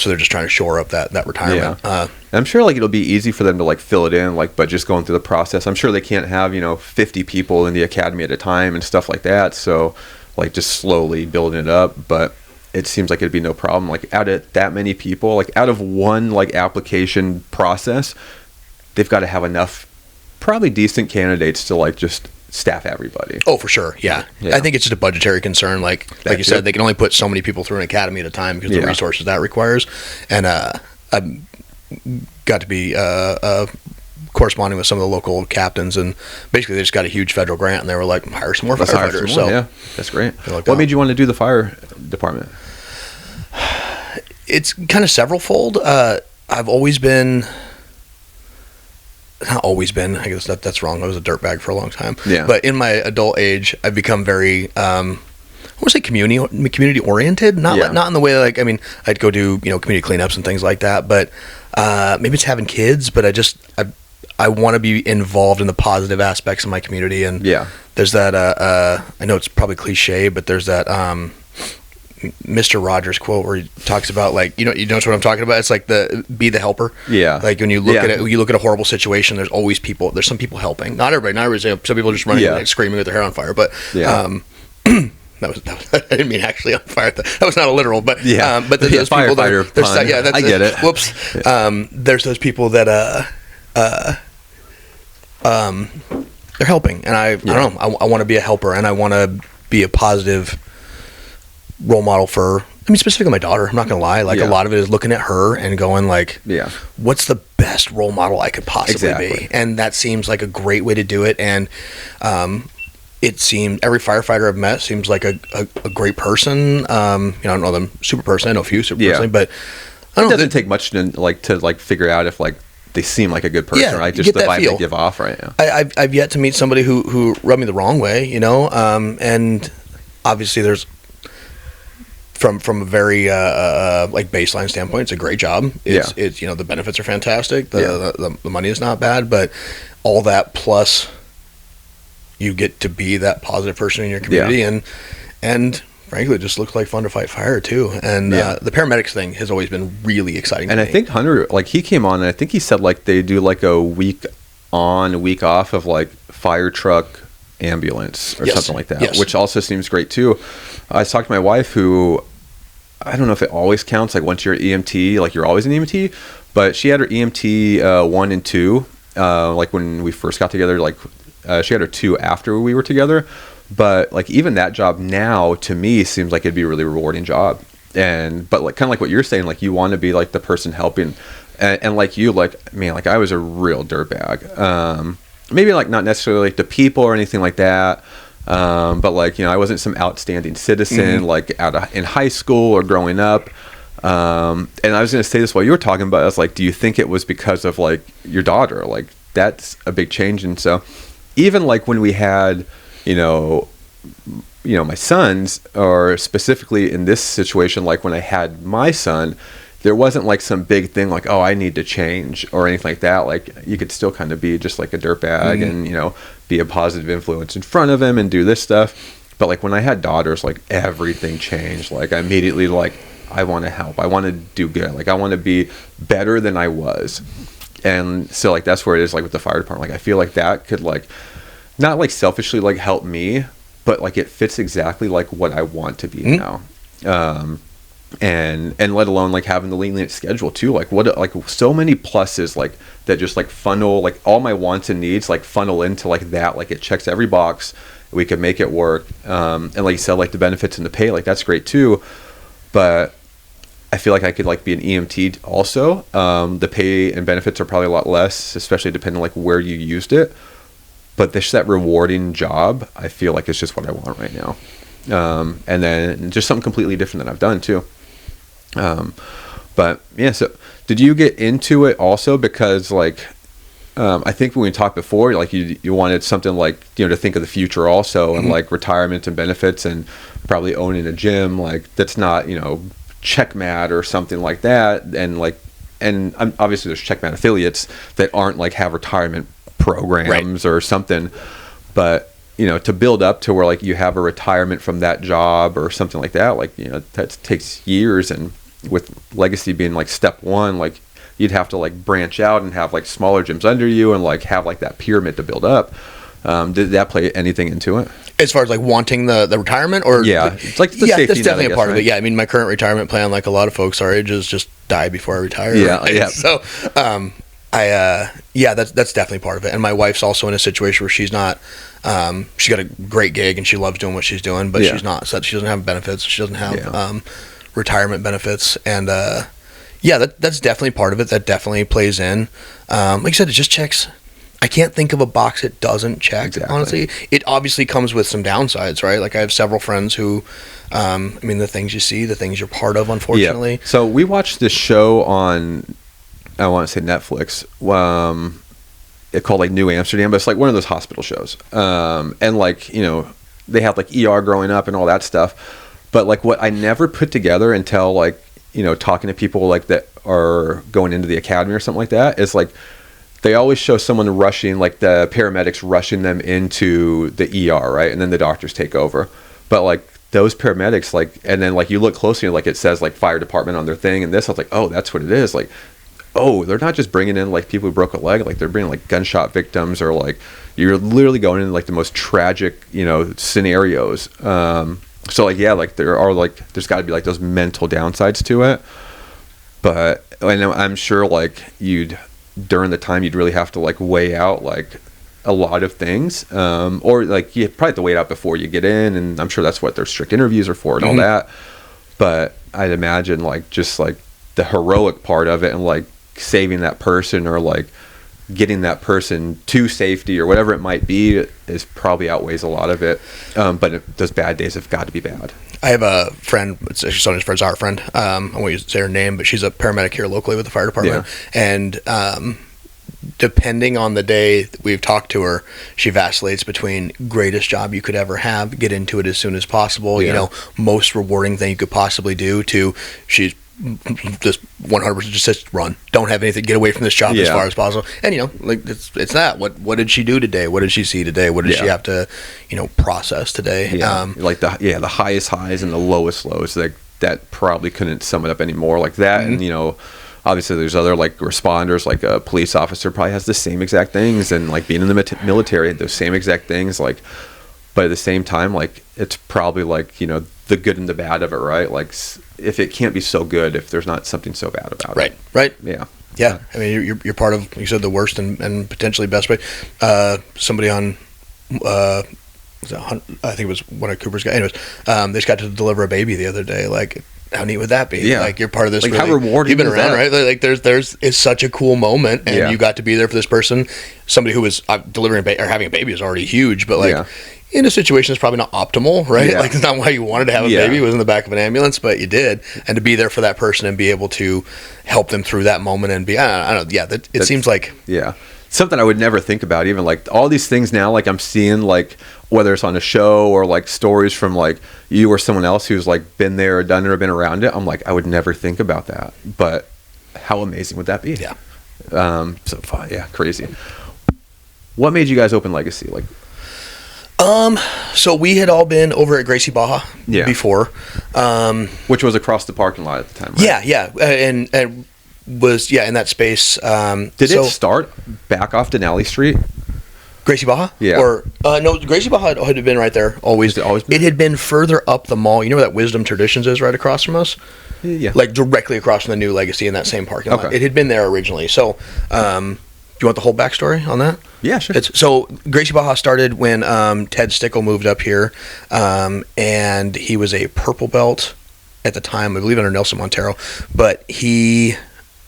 so they're just trying to shore up that retirement. I'm sure like it'll be easy for them to like fill it in, like, but just going through the process, I'm sure they can't have 50 people in the academy at a time and stuff like that. So like just slowly building it up, but it seems like it'd be no problem. Like out of that many people, like out of one like application process, they've got to have enough probably decent candidates to like just staff everybody. Oh, for sure. Yeah. I think it's just a budgetary concern. Like you said, they can only put so many people through an academy at a time because the resources that requires. And I've got to be corresponding with some of the local captains, and basically they just got a huge federal grant, and they were like, hire some more firefighters. So that's great. What made you want to do the fire department? It's kind of severalfold. I've always been. Not always been, I guess that's wrong. I was a dirtbag for a long time. But in my adult age, I've become very want to say community oriented, not in the way like, I mean, I'd go do, community cleanups and things like that, but maybe it's having kids, but I want to be involved in the positive aspects of my community. And there's that, I know it's probably cliche, but there's that, Mr. Rogers quote where he talks about like, you know what I'm talking about? It's like be the helper. Yeah. Like when you look at it, when you look at a horrible situation, there's some people helping. Not everybody, some people just running and screaming with their hair on fire, but, that was I didn't mean actually on fire. That was not a literal, but but those people that I get it. Whoops. There's those people that they're helping, and I don't know. I want to be a helper, and I want to be a positive role model for. I mean, specifically my daughter. I'm not gonna lie. Like a lot of it is looking at her and going like, what's the best role model I could possibly be? And that seems like a great way to do it. And it seemed every firefighter I've met seems like a great person. I don't know them super personally. I know a few super personally, but I don't it doesn't take much to figure out if like they seem like a good person, right? Just the vibe they give off, right? Yeah. I've yet to meet somebody who rubbed me the wrong way, and obviously there's from a very like baseline standpoint, it's a great job. It's the benefits are fantastic. The money is not bad, but all that plus you get to be that positive person in your community, and frankly, it just looks like fun to fight fire too. And the paramedics thing has always been really exciting. And I think Hunter, like he came on, and I think he said like they do like a week on, a week off of like fire truck, ambulance, or something like that, which also seems great too. I talked to my wife, who I don't know if it always counts. Like once you're an EMT, like you're always an EMT, but she had her EMT 1 and 2. Like when we first got together, like she had her 2 after we were together. But like even that job now to me seems like it'd be a really rewarding job. But like kind of like what you're saying, like you want to be like the person helping, and like you, like man, like I was a real dirtbag. Maybe like not necessarily like the people or anything like that. But like, I wasn't some outstanding citizen like in high school or growing up. And I was going to say this while you were talking about it. I was like, do you think it was because of like your daughter? Like that's a big change. And so even like when we had, my sons, or specifically in this situation, like when I had my son, there wasn't like some big thing like, oh, I need to change or anything like that. Like you could still kind of be just like a dirtbag and, be a positive influence in front of him and do this stuff. But like when I had daughters, like everything changed. Like I immediately like, I want to help. I want to do good. Like I want to be better than I was. And so like, that's where it is like with the fire department. Like I feel like that could like, not like selfishly like help me, but like it fits exactly like what I want to be now. And let alone like having the lenient schedule too, like what, like so many pluses like that just like funnel, like all my wants and needs like funnel into like that, like it checks every box, we could make it work. And like you said, like the benefits and the pay, like that's great too, but I feel like I could like be an EMT also. The pay and benefits are probably a lot less, especially depending on like where you used it, but this that rewarding job, I feel like it's just what I want right now. And then just something completely different than I've done too. But yeah, so did you get into it also because like I think when we talked before, like you wanted something like to think of the future also, and like retirement and benefits, and probably owning a gym like that's not Checkmat or something like that, and obviously there's Checkmat affiliates that aren't like have retirement programs or something, but to build up to where like you have a retirement from that job or something like that, like that takes years. And with Legacy being like step 1, like you'd have to like branch out and have like smaller gyms under you and like have like that pyramid to build up. Did that play anything into it as far as like wanting the retirement? Or it's like the safety that's definitely net, a part of it. Yeah, I mean my current retirement plan, like a lot of folks our age, is just die before I retire. So that's definitely part of it. And my wife's also in a situation where she's not, she got a great gig and she loves doing what she's doing, but she's not, so she doesn't have benefits. She doesn't have, retirement benefits. And, that's definitely part of it. That definitely plays in. Like I said, it just checks. I can't think of a box it doesn't check. Honestly, it obviously comes with some downsides, right? Like I have several friends who, the things you see, the things you're part of, unfortunately. Yeah. So we watched this show on, I want to say Netflix, it's called like New Amsterdam, but it's like one of those hospital shows. And like, they had like ER growing up and all that stuff. But like what I never put together until like, you know, talking to people like that are going into the academy or something like that is like, they always show someone rushing, like the paramedics rushing them into the ER, right? And then the doctors take over. But like those paramedics, like, and then like you look closely, like it says like fire department on their thing and this, I was like, oh, that's what it is. Like, oh, they're not just bringing in like people who broke a leg, like they're bringing like gunshot victims, or like you're literally going into like the most tragic, you know, scenarios. So like, yeah, like there are like, there's got to be like those mental downsides to it. But I'm sure like during the time you'd really have to like weigh out like a lot of things, or like you probably have to wait out before you get in, and I'm sure that's what their strict interviews are for and all that. But I'd imagine like just like the heroic part of it and like saving that person or like getting that person to safety or whatever it might be is probably outweighs a lot of it. But those bad days have got to be bad. I have a friend, it's actually Sonya's friend's our friend. I won't say her name, but she's a paramedic here locally with the fire department. Yeah. And depending on the day we've talked to her, she vacillates between greatest job you could ever have, get into it as soon as possible, you know, most rewarding thing you could possibly do, to she's just 100% just says run, don't have anything, get away from this job as far as possible. And you know, like it's that what did she do today, what did she see today, what did she have to, you know, process today. Like the highest highs and the lowest lows, like that probably couldn't sum it up anymore, like that. And you know, obviously there's other like responders, like a police officer probably has the same exact things, and like being in the military, those same exact things. Like, but at the same time, like it's probably like, you know, the good and the bad of it, right? Like if it can't be so good if there's not something so bad about it. Right. Yeah. I mean, you're part of, you said, the worst and potentially best way. Somebody on, I think it was one of Cooper's guys. Anyways, they just got to deliver a baby the other day. Like, how neat would that be? Yeah. Like, you're part of this. Like, really, how rewarding you've been around, that? right? Like, it's such a cool moment, and you got to be there for this person. Somebody who was delivering or having a baby is already huge, but like in a situation that's probably not optimal, right? Like, it's not why you wanted to have a baby. It was in the back of an ambulance, but you did, and to be there for that person and be able to help them through that moment and be, I don't know. Yeah, it seems like something I would never think about. Even like all these things now, like I'm seeing, like whether it's on a show or like stories from like you or someone else who's like been there or done it or been around it. I'm like, I would never think about that, but how amazing would that be? Yeah. So fun. Yeah. Crazy. What made you guys open Legacy? Like, so we had all been over at Gracie Baja before, which was across the parking lot at the time, right? Yeah. And was in that space. Did it start back off Denali Street? Gracie Baja? Yeah. Or no, Gracie Baja had been right there always. It had been further up the mall. You know where that Wisdom Traditions is right across from us? Yeah. Like directly across from the new Legacy in that same parking lot. It had been there originally. So, do you want the whole backstory on that? Yeah, sure. So Gracie Baja started when Ted Stickle moved up here, and he was a purple belt at the time, I believe under Nelson Montero, but he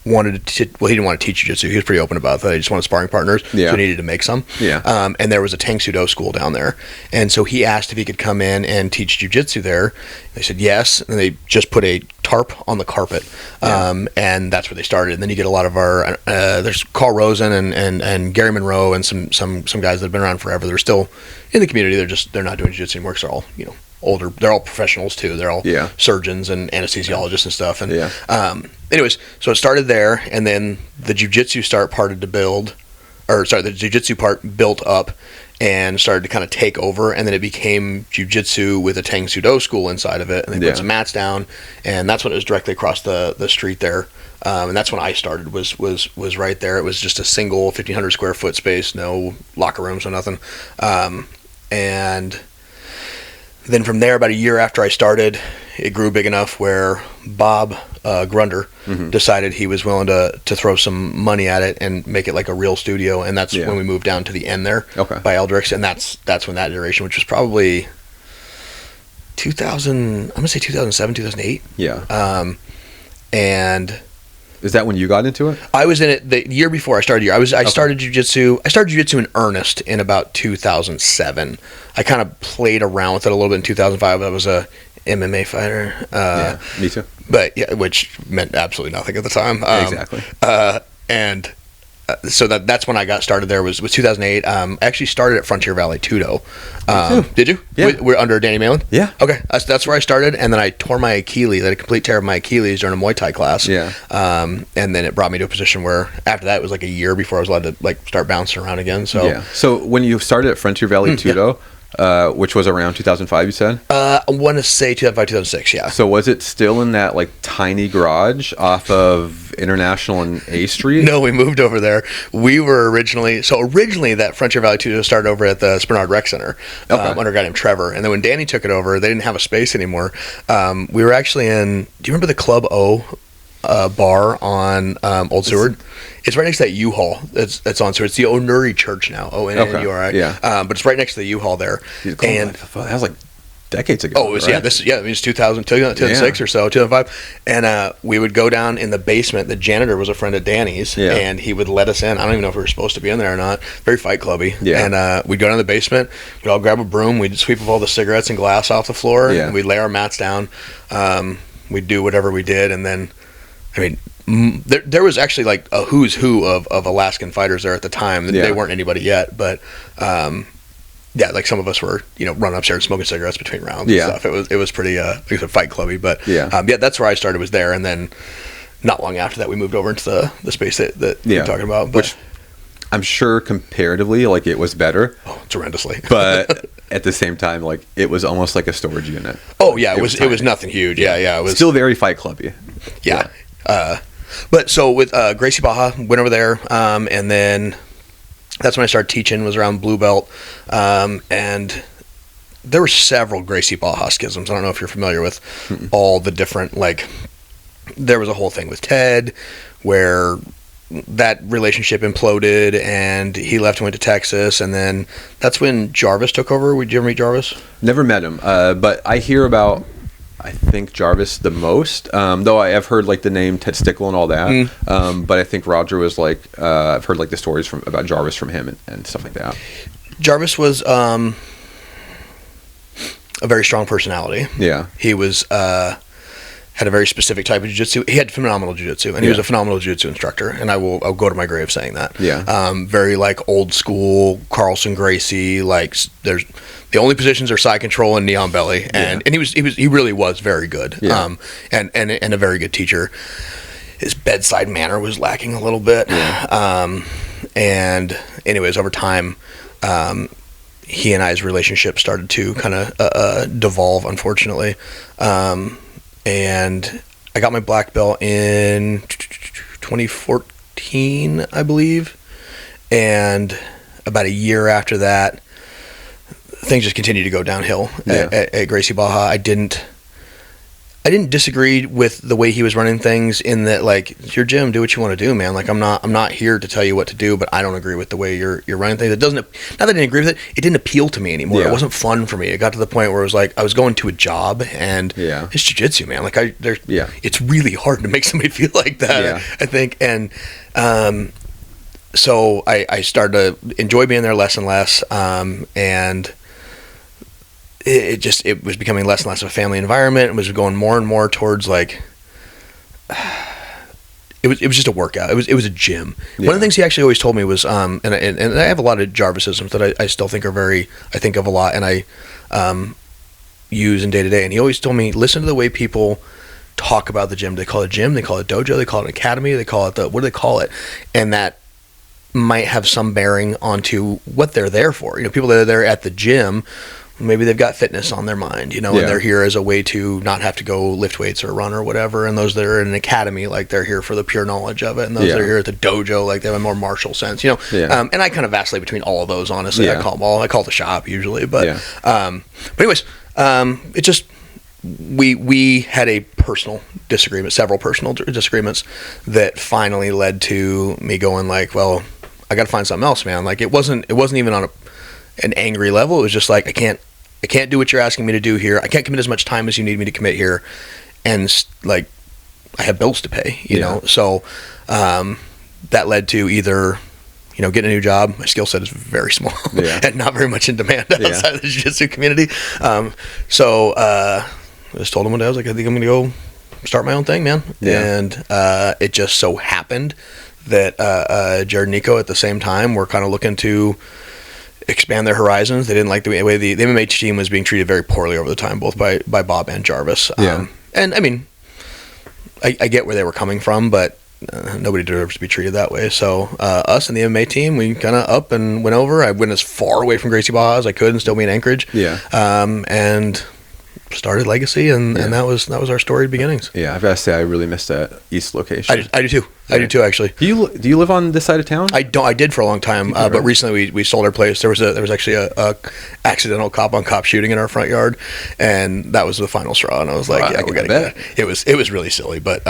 wanted to, he didn't want to teach jiu-jitsu. He was pretty open about that. He just wanted sparring partners, so he needed to make some. Yeah. And there was a Tang Soo Do school down there. And so he asked if he could come in and teach jiu-jitsu there. They said yes, and they just put a tarp on the carpet. And that's where they started. And then you get a lot of our, there's Carl Rosen and Gary Monroe and some guys that have been around forever. They're still in the community. They're not doing jiu-jitsu anymore because they're all, you know, older. They're all professionals too. They're all surgeons and anesthesiologists and stuff. And anyways, so it started there, and then the jiu-jitsu the jiu-jitsu part built up and started to kind of take over, and then it became jiu-jitsu with a Tang Soo Do school inside of it, and they put some mats down, and that's when it was directly across the street there. And that's when I started, was right there. It was just a single 1,500 square foot space, no locker rooms, no nothing. And then from there, about a year after I started, it grew big enough where Bob Grunder decided he was willing to throw some money at it and make it like a real studio, and that's when we moved down to the end there by Eldrick's, and that's when that iteration, which was probably 2000, I'm gonna say 2007, 2008. Yeah. And is that when you got into it? I was in it the year before I started here. I started jiu-jitsu. I started jiu-jitsu in earnest in about 2007. I kind of played around with it a little bit in 2005. I was a MMA fighter. Me too. But which meant absolutely nothing at the time. Exactly. And so that's when I got started there was 2008. I actually started at Frontier Valley Tudo. Did you? Yeah. We're under Danny Malin? Yeah. Okay. That's where I started, and then I tore my Achilles, a complete tear of my Achilles during a Muay Thai class. Yeah. And then it brought me to a position where after that it was like a year before I was allowed to like start bouncing around again. So yeah. So when you started at Frontier Valley Tudo, which was around 2005, you said? I want to say 2005, 2006, yeah. So was it still in that like tiny garage off of International and A Street? No, we moved over there. We were originally that Frontier Valley Tudo started over at the Spinard Rec Center under a guy named Trevor. And then when Danny took it over, they didn't have a space anymore. We were actually in, do you remember the Club O bar on Old Seward? It's right next to that U-Haul that's on Seward. It's the Onuri Church now. O-N-N-U-R-I. Yeah. But it's right next to the U-Haul there. And that was like decades ago. Oh, it was, right? It was 2006 or so, 2005. And we would go down in the basement. The janitor was a friend of Danny's, and he would let us in. I don't even know if we were supposed to be in there or not. Very Fight Clubby. Yeah. And we'd go down to the basement. We'd all grab a broom. We'd sweep up all the cigarettes and glass off the floor. Yeah. And we'd lay our mats down. We'd do whatever we did, and then, I mean, there was actually like a who's who of Alaskan fighters there at the time. They weren't anybody yet, but like some of us were, running upstairs smoking cigarettes between rounds and stuff. It was pretty like I said, Fight Clubby, but that's where I started, was there, and then not long after that we moved over into the space that you're talking about. But which I'm sure comparatively, like, it was better. Oh, tremendously. But at the same time, like, it was almost like a storage unit. Oh yeah, it was nothing huge. Yeah, it was still very Fight Clubby. Yeah. But so with Gracie Baja, went over there, and then that's when I started teaching, was around Blue Belt, and there were several Gracie Baja schisms. I don't know if you're familiar with all the different, like, there was a whole thing with Ted where that relationship imploded and he left and went to Texas, and then that's when Jarvis took over. Did you ever meet Jarvis? Never met him, but I hear about, I think, Jarvis the most, though I have heard like the name Ted Stickle and all that, but I think Roger was like, I've heard like the stories about Jarvis from him and stuff like that. Jarvis was a very strong personality. Yeah. He was had a very specific type of jiu-jitsu. He had phenomenal jiu-jitsu, and he was a phenomenal jiu-jitsu instructor, and I'll go to my grave saying that. Yeah. Very like old school Carlson Gracie, like there's the only positions are side control and knee on belly, and he really was very good. Yeah. And a very good teacher. His bedside manner was lacking a little bit. Yeah. And anyways, over time, he and I's relationship started to kind of devolve, unfortunately. And I got my black belt in 2014, I believe. And about a year after that, things just continued to go downhill at Gracie Baja. I didn't disagree with the way he was running things, in that, like, it's your gym, do what you want to do, man. Like, I'm not here to tell you what to do, but I don't agree with the way you're running things. It doesn't, not that I didn't agree with it, it didn't appeal to me anymore. It wasn't fun for me. It got to the point where it was like I was going to a job, and it's jiu-jitsu, man. Like, it's really hard to make somebody feel like that, I think. And so I started to enjoy being there less and less, and it was becoming less and less of a family environment. It was going more and more towards, like, it was just a workout. It was a gym. Yeah. One of the things he actually always told me was, and I have a lot of Jarvisisms that I still think I think of a lot, and I use in day to day. And he always told me, listen to the way people talk about the gym. They call it gym, they call it dojo, they call it academy, they call it what do they call it? And that might have some bearing onto what they're there for. People that are there at the gym, maybe they've got fitness on their mind, and they're here as a way to not have to go lift weights or run or whatever. And those that are in an academy, like, they're here for the pure knowledge of it. And those that are here at the dojo, like, they have a more martial sense, and I kind of vacillate between all of those, honestly. I call it the shop usually, but anyways, it just, we had a personal disagreement, several personal disagreements that finally led to me going, like, well, I got to find something else, man. Like, it wasn't even on an angry level. It was just like, I can't do what you're asking me to do here. I can't commit as much time as you need me to commit here. And, like, I have bills to pay, you know? So, that led to either, getting a new job. My skill set is very small and not very much in demand outside of the jiu-jitsu community. So, I just told him one day, I was like, I think I'm going to go start my own thing, man. Yeah. And, it just so happened that Jared and Nico at the same time were kind of looking to expand their horizons. They didn't like the way the MMA team was being treated very poorly over the time, both by Bob and Jarvis. And I mean, I get where they were coming from, but nobody deserves to be treated that way. So us and the MMA team, we kind of up and went over. I went as far away from Gracie Baja as I could and still be in Anchorage. And started Legacy, and that was our storied beginnings. Yeah, I've got to say I really missed that East location. I do too. I do too, actually. Do you live on this side of town? I don't. I did for a long time, but recently we sold our place. There was actually a accidental cop on cop shooting in our front yard, and that was the final straw. And I was like, we got to get it. It was really silly, but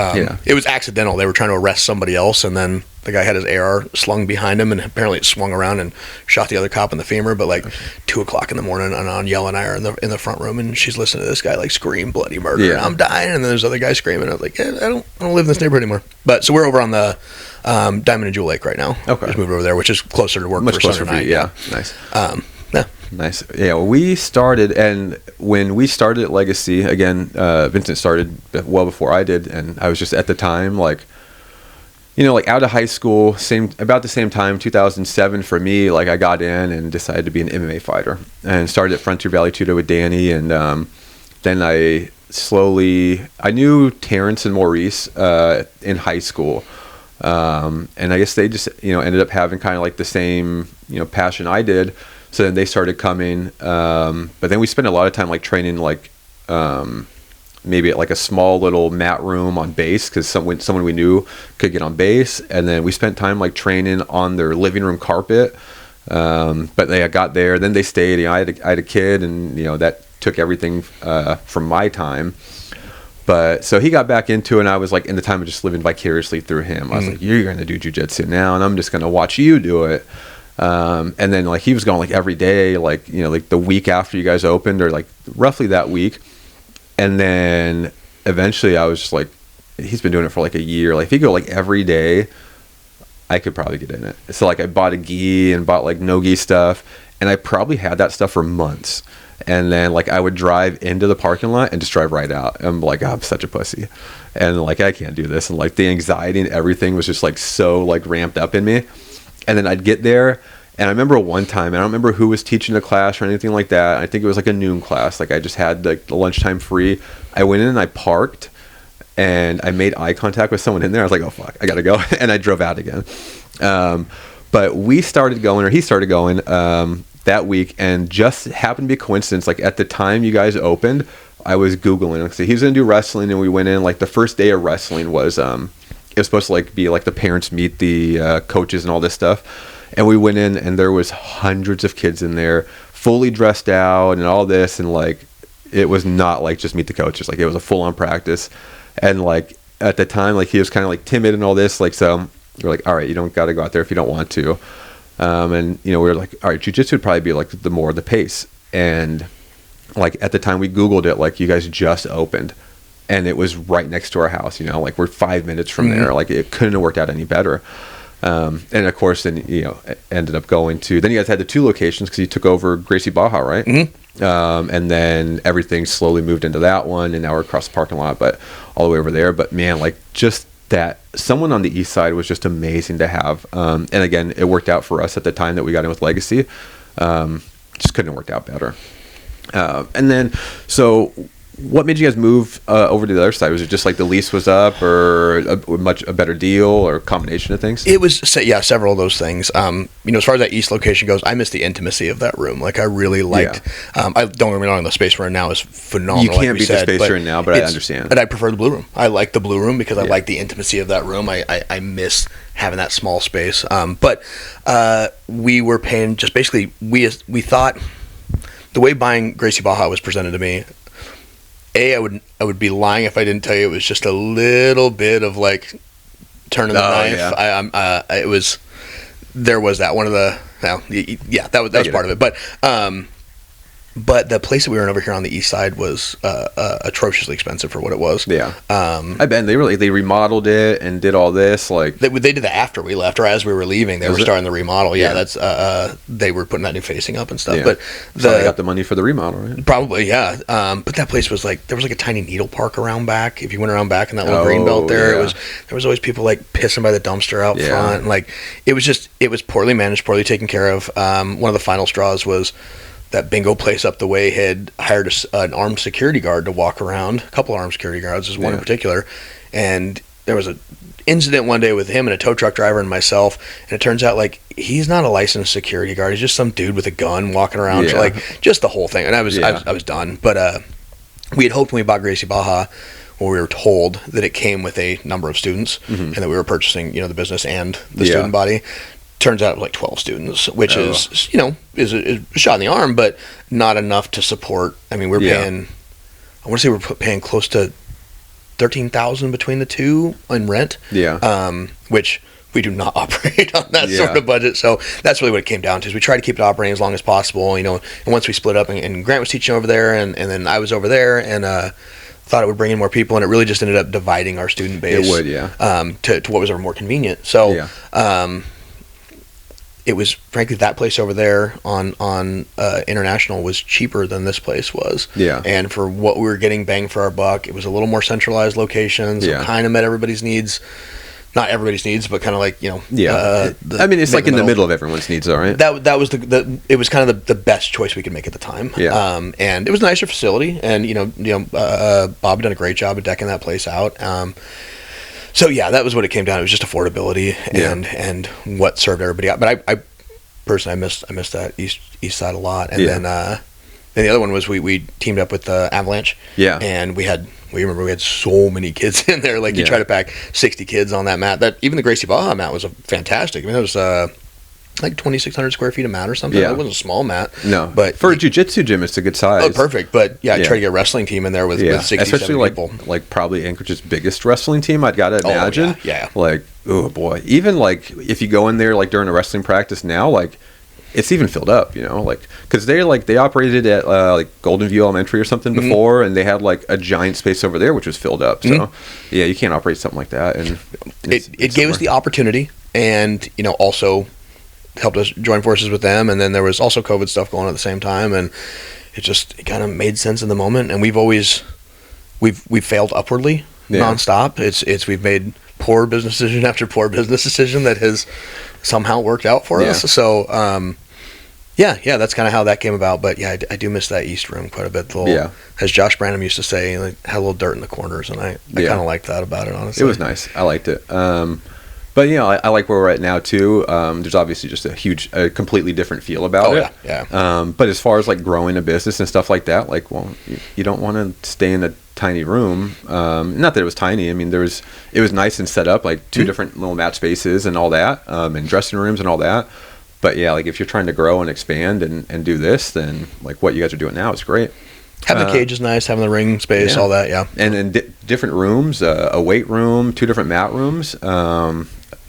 it was accidental. They were trying to arrest somebody else, and then the guy had his AR slung behind him, and apparently it swung around and shot the other cop in the femur. But like 2:00 in the morning, and Yell and I are in the front room, and she's listening to this guy like scream bloody murder, and I'm dying, and then there's other guys screaming. I was like, I don't live in this neighborhood anymore. But so we're over on the Diamond and Jewel Lake right now. Okay, just moved over there, which is closer to work. Much for closer Sunday for you. night. Yeah, nice. Nice. Yeah, well, we started, and when we started at Legacy, again, Vincent started well before I did, and I was just at the time, like, like out of high school, about the same time, 2007 for me, like I got in and decided to be an MMA fighter, and started at Frontier Valley Tudo with Danny, and then I knew Terrence and Maurice in high school, and I guess they just, ended up having kind of like the same, passion I did. So then they started coming, but then we spent a lot of time like training, like maybe at like a small little mat room on base, because someone we knew could get on base, and then we spent time like training on their living room carpet. But they got there, then they stayed. I had a kid, and that took everything from my time. But so he got back into it, and I was like in the time of just living vicariously through him. I was like, you're going to do jiu-jitsu now, and I'm just going to watch you do it. And then like he was going like every day, like like the week after you guys opened, or like roughly that week. And then eventually I was just like, he's been doing it for like a year. Like if you go like every day, I could probably get in it. So like I bought a gi and bought like no gi stuff, and I probably had that stuff for months. And then like I would drive into the parking lot and just drive right out. I'm like, I'm such a pussy, and like I can't do this. And like the anxiety and everything was just like so like ramped up in me. And then I'd get there, and I remember one time, I don't remember who was teaching the class or anything like that. I think it was like a noon class. Like I just had like the lunchtime free. I went in and I parked, and I made eye contact with someone in there. I was like, oh fuck, I gotta go. And I drove out again. But we started going, or he started going that week, and just happened to be a coincidence. Like at the time you guys opened, I was Googling. Like, so he was gonna do wrestling, and we went in. Like the first day of wrestling was it was supposed to like be like the parents meet the coaches and all this stuff, and we went in, and there was hundreds of kids in there, fully dressed out and all this, and like it was not like just meet the coaches. Like it was a full-on practice, and like at the time, like he was kind of like timid and all this. Like so, we're like, all right, you don't got to go out there if you don't want to, and we were like, all right, jiu-jitsu would probably be like the pace, and like at the time we Googled it, like you guys just opened. And it was right next to our house, like we're 5 minutes from there. Like it couldn't have worked out any better. And of course, then, ended up going to, then you guys had the 2 locations because you took over Gracie Baja, right? And then everything slowly moved into that one, and now we're across the parking lot, but all the way over there. But man, like just that, someone on the east side was just amazing to have. And again, it worked out for us at the time that we got in with Legacy. Just couldn't have worked out better. And then, so what made you guys move over to the other side? Was it just like the lease was up, or a better deal, or a combination of things? It was, several of those things. As far as that east location goes, I miss the intimacy of that room. Like I really liked. I don't get me wrong, the space we're in now is phenomenal. You can't beat the space you're in now, but I understand. But I prefer the blue room. I like the blue room because I like the intimacy of that room. I miss having that small space. But we were paying just basically. We thought the way buying Gracie Baja was presented to me. I would be lying if I didn't tell you it was just a little bit of like turning the knife. Yeah. There was that one of the that was part of it. But But the place that we were in over here on the east side was atrociously expensive for what it was. Yeah. I bet they remodeled it and did all this. Like they did that after we left, or as we were leaving. They were starting the remodel. Yeah, that's they were putting that new facing up and stuff. Yeah. But they got the money for the remodel, right? Probably, yeah. But that place was like, there was like a tiny needle park around back. If you went around back in that little green belt there, there was always people like pissing by the dumpster out front. And like it was poorly managed, poorly taken care of. One of the final straws was that bingo place up the way had hired an armed security guard to walk around. A couple of armed security guards, there's one in particular. And there was an incident one day with him and a tow truck driver and myself. And it turns out, like, he's not a licensed security guard. He's just some dude with a gun walking around. Yeah. Like, just the whole thing. And I was done. But we had hoped when we bought Gracie Baja, well, we were told that it came with a number of students and that we were purchasing, the business and the student body. Turns out like 12 students, which is a shot in the arm, but not enough to support. I mean, we're paying, I want to say we're paying close to $13,000 between the two in rent. Yeah. Which we do not operate on that sort of budget. So that's really what it came down to, is we try to keep it operating as long as possible, and once we split up and Grant was teaching over there and then I was over there and, thought it would bring in more people, and it really just ended up dividing our student base. It would, yeah. To what was more convenient. So, it was, frankly, that place over there on International was cheaper than this place was. Yeah. And for what we were getting bang for our buck, it was a little more centralized location, so kind of met everybody's needs. Not everybody's needs, but kind of like, I mean, it's like in the middle of everyone's needs, though, right? That was it was kind of the best choice we could make at the time. Yeah. And it was a nicer facility, and Bob had done a great job of decking that place out. So yeah, that was what it came down to. It was just affordability and what served everybody out. But I personally, I missed that east side a lot. And then the other one was we teamed up with Avalanche. Yeah. And we had so many kids in there. Like you try to pack 60 kids on that mat. That even the Gracie Baja mat was fantastic. I mean, it was like 2,600 square feet of mat or something. Yeah. It wasn't a small mat. No, but for a jiu-jitsu gym, it's a good size. Oh, perfect. But I try to get a wrestling team in there with 60, especially people. like probably Anchorage's biggest wrestling team. I'd gotta imagine. Yeah. Like, oh boy, even like if you go in there like during a wrestling practice now, like it's even filled up. Like because they operated at like Golden View Elementary or something before, and they had like a giant space over there which was filled up. So yeah, you can't operate something like that. And it gave us the opportunity, and also helped us join forces with them, and then there was also COVID stuff going on at the same time, and it kind of made sense in the moment. And we've failed upwardly nonstop. It's we've made poor business decision after poor business decision that has somehow worked out for us. So that's kind of how that came about. But I do miss that East Room quite a bit. As Josh Branham used to say, like, had a little dirt in the corners, and I kind of liked that about it, honestly. It was nice. I liked it. But I like where we're at now too. There's obviously just a completely different feel about it. Yeah. But as far as like growing a business and stuff like that, like, well, you don't want to stay in a tiny room. Not that it was tiny. I mean, it was nice and set up, like two different little mat spaces and all that, and dressing rooms and all that. But yeah, like if you're trying to grow and expand and do this, then like what you guys are doing now is great. Having the cage is nice, having the ring space, all that, And then different rooms, a weight room, 2 different mat rooms,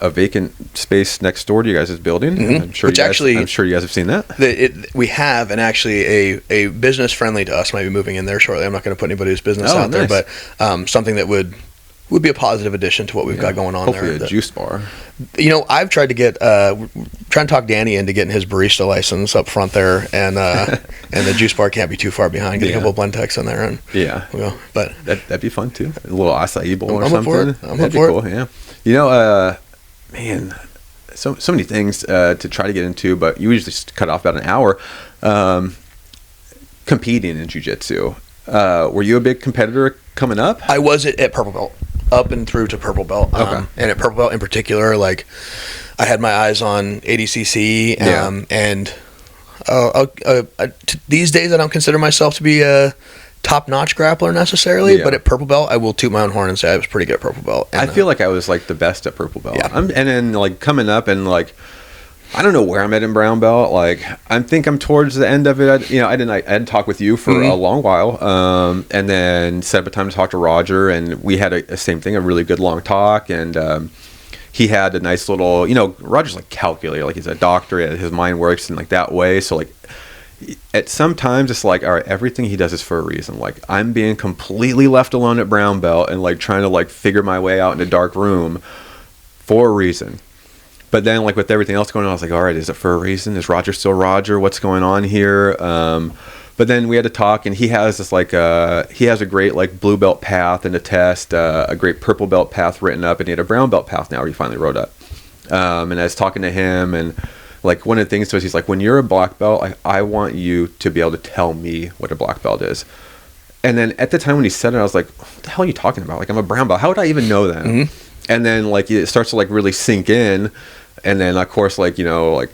a vacant space next door to you guys' building. I'm sure you guys have seen that. We have, and actually a business friendly to us might be moving in there shortly. I'm not going to put anybody's business out there, but something that would be a positive addition to what we've got going on. Hopefully there. A juice bar. I've tried to get trying to talk Danny into getting his barista license up front there, and and the juice bar can't be too far behind. Get a couple of blend techs in there, and we'll go. But that'd be fun too. A little acai bowl or I'm something. I'm up for it. Yeah. Man, so many things to try to get into, but you usually just cut off about an hour. Competing in jiu-jitsu. Were you a big competitor coming up? I was at Purple Belt, up and through to Purple Belt. And at Purple Belt in particular, like I had my eyes on ADCC, and these days I don't consider myself to be a top-notch grappler necessarily, but at Purple Belt, I will toot my own horn and say I was pretty good at Purple Belt. And, I feel like I was like the best at Purple Belt. And then like coming up and like I don't know where I'm at in Brown Belt. Like I think I'm towards the end of it. I didn't talk with you for a long while, and then set up a time to talk to Roger, and we had a same thing, a really good long talk, and he had a nice little, Roger's like calculator, like he's a doctor, his mind works in like that way. So like at some times it's like, all right, everything he does is for a reason. Like, I'm being completely left alone at brown belt and like trying to like figure my way out in a dark room for a reason. But then like with everything else going on, I was like, all right, is it for a reason? Is Roger still Roger? What's going on here? But then we had to talk, and he has this like he has a great like blue belt path in the test, a great purple belt path written up, and he had a brown belt path now where he finally wrote up. And I was talking to him, and like one of the things was, he's like, when you're a black belt, I want you to be able to tell me what a black belt is. And then at the time when he said it, I was like, what the hell are you talking about? Like, I'm a brown belt. How would I even know that? Mm-hmm. And then like it starts to like really sink in. And then of course, like, you know, like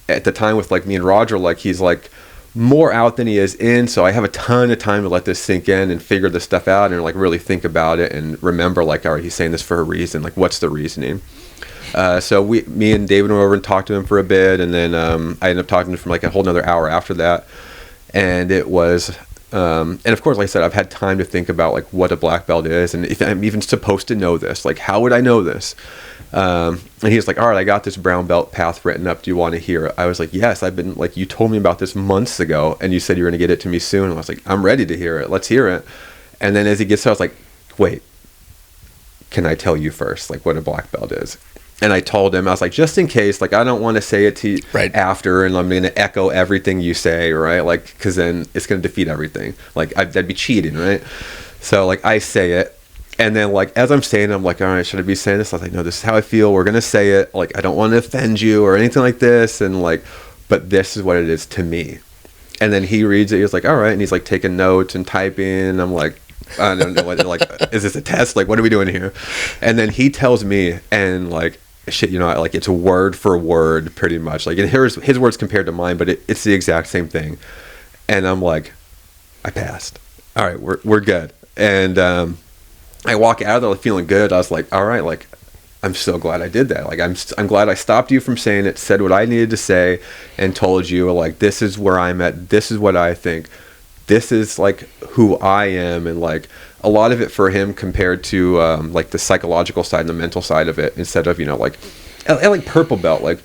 at the time with like me and Roger, like he's like more out than he is in. So I have a ton of time to let this sink in and figure this stuff out and like really think about it and remember like, all right, he's saying this for a reason. Like, what's the reasoning? So me and David went over and talked to him for a bit, and then I ended up talking to him for like a whole another hour after that. And it was, and of course, like I said, I've had time to think about like what a black belt is, and if I'm even supposed to know this, like how would I know this? And he was like, all right, I got this brown belt path written up. Do you want to hear it? I was like, yes, I've been like, you told me about this months ago, and you said you were going to get it to me soon. And I was like, I'm ready to hear it. Let's hear it. And then as he gets to it, I was like, wait, can I tell you first, like what a black belt is? And I told him, I was like, just in case, like, I don't want to say it to you after, and I'm going to echo everything you say, right? Like, because then it's going to defeat everything. Like, that'd be cheating, right? So, like, I say it, and then, like, as I'm saying it, I'm like, all right, should I be saying this? I was like, no, this is how I feel. We're going to say it. Like, I don't want to offend you or anything like this, and, like, but this is what it is to me. And then he reads it. He was like, all right, and he's, like, taking notes and typing, and I'm like, I don't know, like, is this a test? Like, what are we doing here? And then he tells me, and, like, shit, you know, like it's a word for word pretty much, like, and here's his words compared to mine, but it's the exact same thing. And I'm like, I passed. All right, we're good. And I walk out of there feeling good. I was like, all right, like, I'm so glad I did that. Like, I'm glad I stopped you from saying it, said what I needed to say, and told you, like, this is where I'm at, this is what I think, this is like who I am. And like a lot of it for him compared to like the psychological side and the mental side of it, instead of, you know, like like purple belt, like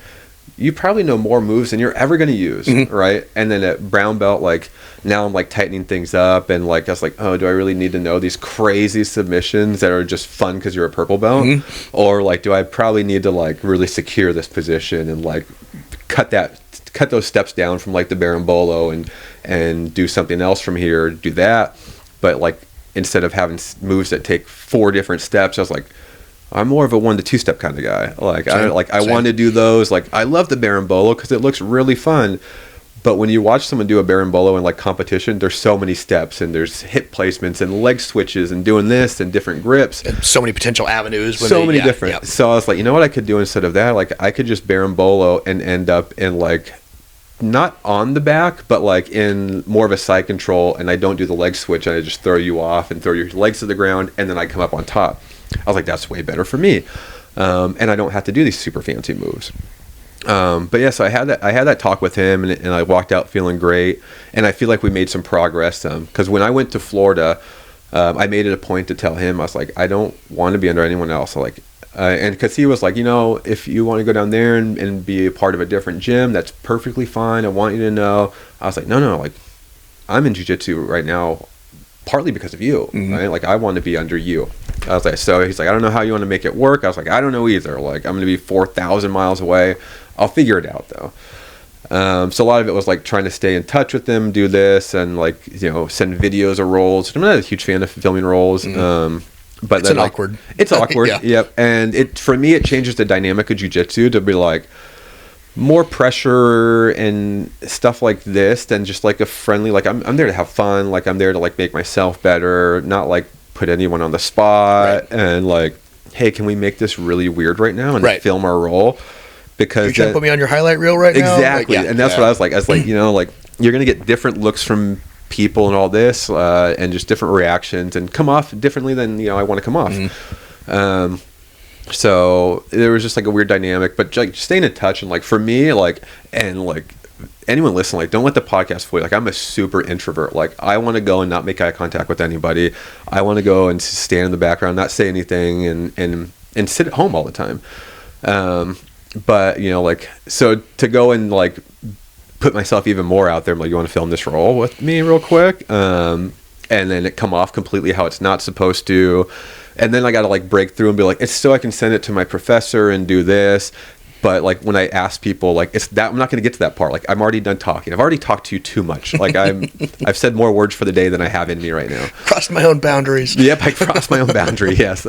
you probably know more moves than you're ever going to use, mm-hmm. right? And then at brown belt, like now I'm like tightening things up, and like I was like, oh, do I really need to know these crazy submissions that are just fun because you're a purple belt, mm-hmm. or like do I probably need to like really secure this position and like cut those steps down from like the berimbolo and do something else from here, do that. But like instead of having moves that take 4 different steps, I was like, I'm more of a 1 to 2 step kind of guy. Like I want to do those. Like I love the berimbolo because it looks really fun. But when you watch someone do a berimbolo in like competition, there's so many steps, and there's hip placements and leg switches and doing this and different grips. And so many potential avenues. Different. Yep. So I was like, you know what I could do instead of that? Like I could just berimbolo and end up in like, not on the back, but like in more of a side control, and I don't do the leg switch, and I just throw you off and throw your legs to the ground, and then I come up on top. I was like, that's way better for me. And I don't have to do these super fancy moves. But yeah, so I had that talk with him, and I walked out feeling great, and I feel like we made some progress. Because when I went to Florida, I made it a point to tell him, I was like, I don't want to be under anyone else. Like, and because he was like, you know, if you want to go down there and be a part of a different gym, that's perfectly fine. I want you to know. I was like, no, like I'm in jiu-jitsu right now partly because of you, mm-hmm. right? Like I want to be under you. I was like, so he's like, I don't know how you want to make it work. I was like, I don't know either. Like I'm going to be 4,000 miles away. I'll figure it out though. So a lot of it was like trying to stay in touch with them, do this, and like, you know, send videos or rolls. I'm not a huge fan of filming rolls. Mm-hmm. But it's awkward. It's awkward. Yeah. Yep. And for me, it changes the dynamic of jiu-jitsu to be like more pressure and stuff like this than just like a friendly, like I'm there to have fun. Like I'm there to like make myself better, not like put anyone on the spot, right. And like, hey, can we make this really weird right now and right. film our roll? Because you're trying to put me on your highlight reel right now. Exactly. Like, yeah, and that's what I was like. I was like, you know, like you're going to get different looks from people and all this, and just different reactions, and come off differently than, you know, I want to come off. Mm-hmm. So there was just like a weird dynamic, but like staying in touch, and like for me, like, and like anyone listening, like don't let the podcast fool you. Like I'm a super introvert. Like I want to go and not make eye contact with anybody. I want to go and stand in the background, not say anything, and sit at home all the time. But you know, like, so to go and like put myself even more out there. I'm like, you want to film this role with me real quick? And then it come off completely how it's not supposed to. And then I got to like break through and be like, it's so I can send it to my professor and do this. But like when I ask people, like it's that I'm not going to get to that part. Like I'm already done talking. I've already talked to you too much. Like I've said more words for the day than I have in me right now. Crossed my own boundaries. Yep, I crossed my own boundary. Yes.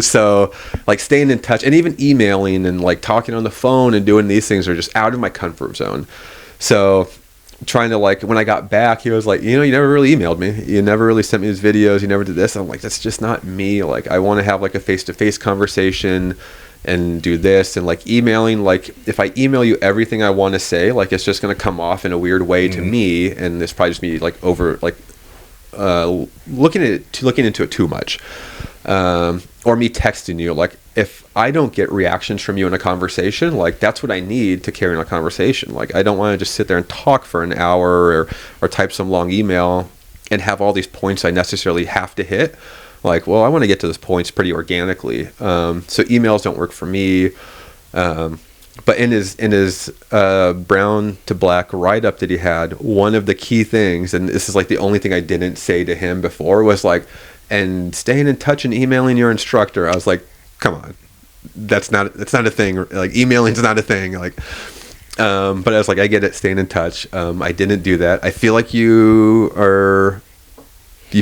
So like staying in touch and even emailing and like talking on the phone and doing these things are just out of my comfort zone. So trying to like when I got back, he was like, you never really emailed me. You never really sent me these videos. You never did this. I'm like, that's just not me. Like I want to have like a face-to-face conversation and do this. And like emailing, like if I email you everything I want to say, like it's just going to come off in a weird way to me, and it's probably just me like over like looking into it too much, or me texting you. Like if I don't get reactions from you in a conversation, like that's what I need to carry on a conversation. Like I don't want to just sit there and talk for an hour or type some long email and have all these points I necessarily have to hit. Like, well, I want to get to those points pretty organically. So emails don't work for me. But in his brown to black write-up that he had, one of the key things, and this is like the only thing I didn't say to him before, was like, and staying in touch and emailing your instructor. I was like, come on, that's not a thing. Like emailing's not a thing. Like, but I was like, I get it, staying in touch. I didn't do that. I feel like you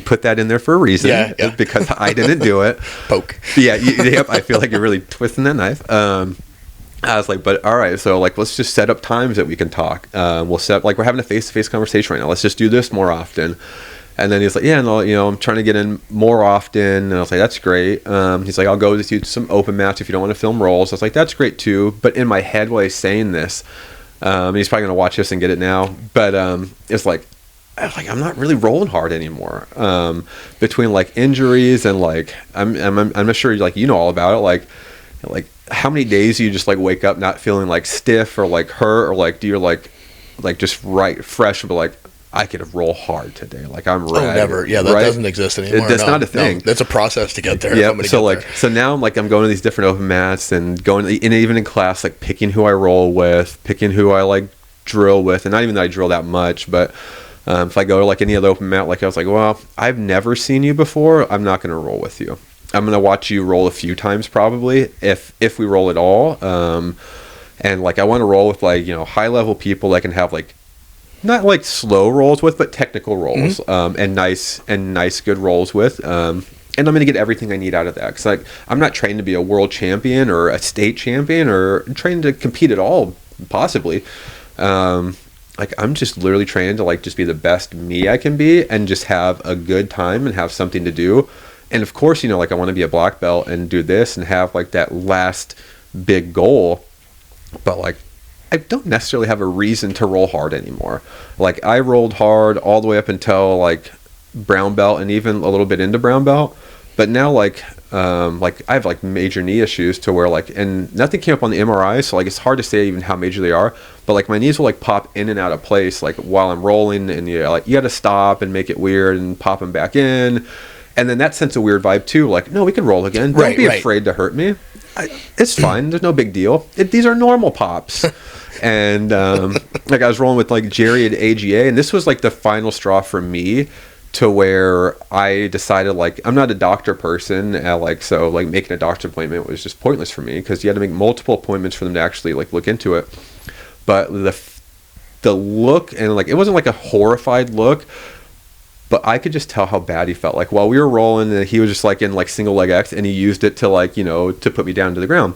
put that in there for a reason, because I didn't do it. Poke. Yeah, yep. I feel like you're really twisting that knife. I was like, but all right, so like let's just set up times that we can talk. We'll set up, like we're having a face-to-face conversation right now. Let's just do this more often. And then he's like, yeah, no, I'm trying to get in more often. And I was like, that's great. He's like, I'll go with you to some open mats if you don't want to film rolls. I was like, that's great too. But in my head while he's saying this, and he's probably gonna watch this and get it now. But it's like, I'm not really rolling hard anymore. Between like injuries and like I'm not sure like all about it. Like how many days do you just like wake up not feeling like stiff or like hurt, or like do you like just fresh, but like I could roll hard today. Like I'm ready. Oh, never. Yeah, that doesn't exist anymore. That's not a thing. No, that's a process to get there. Yeah. So now I'm going to these different open mats and going, and even in class, like picking who I roll with, picking who I like drill with, and not even that I drill that much, but if I go to like any other open mat, like I was like, well, I've never seen you before. I'm not going to roll with you. I'm going to watch you roll a few times probably, if we roll at all. And like I want to roll with like high level people that can have like not like slow rolls with, but technical rolls, and nice good rolls with. And I'm going to get everything I need out of that, because like I'm not trained to be a world champion or a state champion or trained to compete at all, possibly. Like I'm just literally trained to like just be the best me I can be and just have a good time and have something to do. And of course, like I want to be a black belt and do this and have like that last big goal. But like I don't necessarily have a reason to roll hard anymore. Like I rolled hard all the way up until like brown belt and even a little bit into brown belt. But now like I have like major knee issues to where like, and nothing came up on the MRI, so like it's hard to say even how major they are, but like my knees will like pop in and out of place like while I'm rolling, and you got to stop and make it weird and pop them back in. And then that sends a weird vibe too, like, no, we can roll again. Don't be afraid to hurt me. It's fine. There's no big deal. These are normal pops. And like I was rolling with like Jerry at AGA, and this was like the final straw for me to where I decided like I'm not a doctor person, so like making a doctor appointment was just pointless for me, because you had to make multiple appointments for them to actually like look into it. But the look, and like it wasn't like a horrified look, but I could just tell how bad he felt. Like while we were rolling, and he was just like in like single leg X, and he used it to like to put me down to the ground.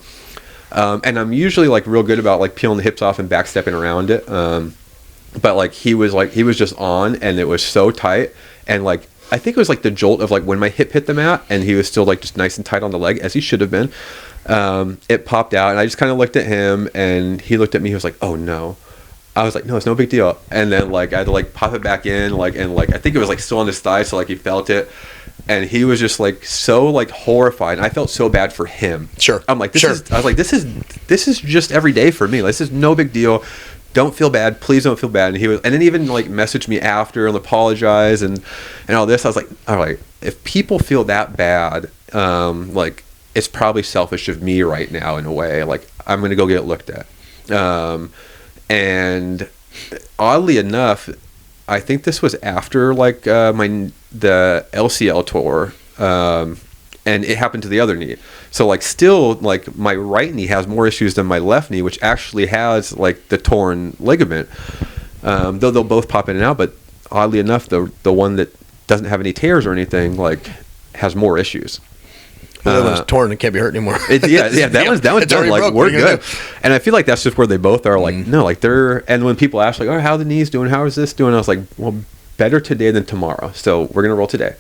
And I'm usually like real good about like peeling the hips off and backstepping around it. But like he was just on, and it was so tight. And like I think it was like the jolt of like when my hip hit the mat, and he was still like just nice and tight on the leg, as he should have been. It popped out, and I just kind of looked at him, and he looked at me. He was like, "Oh no." I was like, "No, it's no big deal." And then like I had to like pop it back in, and I think it was like still on his thigh, so like he felt it. And he was just like so like horrified, and I felt so bad for him. Sure. I'm like, this is just every day for me. Like, this is no big deal. Don't feel bad. Please don't feel bad. And then even like messaged me after and apologized and all this. I was like, all right, if people feel that bad, like it's probably selfish of me right now in a way. Like I'm gonna go get it looked at. And oddly enough, I think this was after like the LCL tour, and it happened to the other knee. So like still like my right knee has more issues than my left knee, which actually has like the torn ligament. Though they'll both pop in and out, but oddly enough, the one that doesn't have any tears or anything like has more issues. Well, that one's torn and can't be hurt anymore. That one's done. Like, we're good. And I feel like that's just where they both are. Like, no, like and when people ask, like, oh, how are the knees doing? How is this doing? I was like, well, better today than tomorrow. So we're gonna roll today.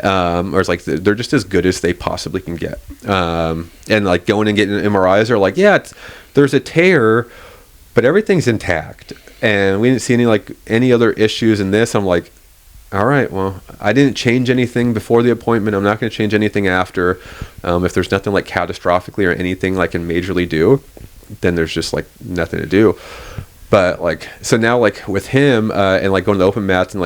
Or it's like they're just as good as they possibly can get. And like going and getting MRIs are like, yeah, there's a tear, but everything's intact, and we didn't see any other issues in this. I'm like, all right, well, I didn't change anything before the appointment. I'm not going to change anything after. If there's nothing like catastrophically or anything like can majorly do, then there's just like nothing to do. But like, so now like with him and like going to the open mats and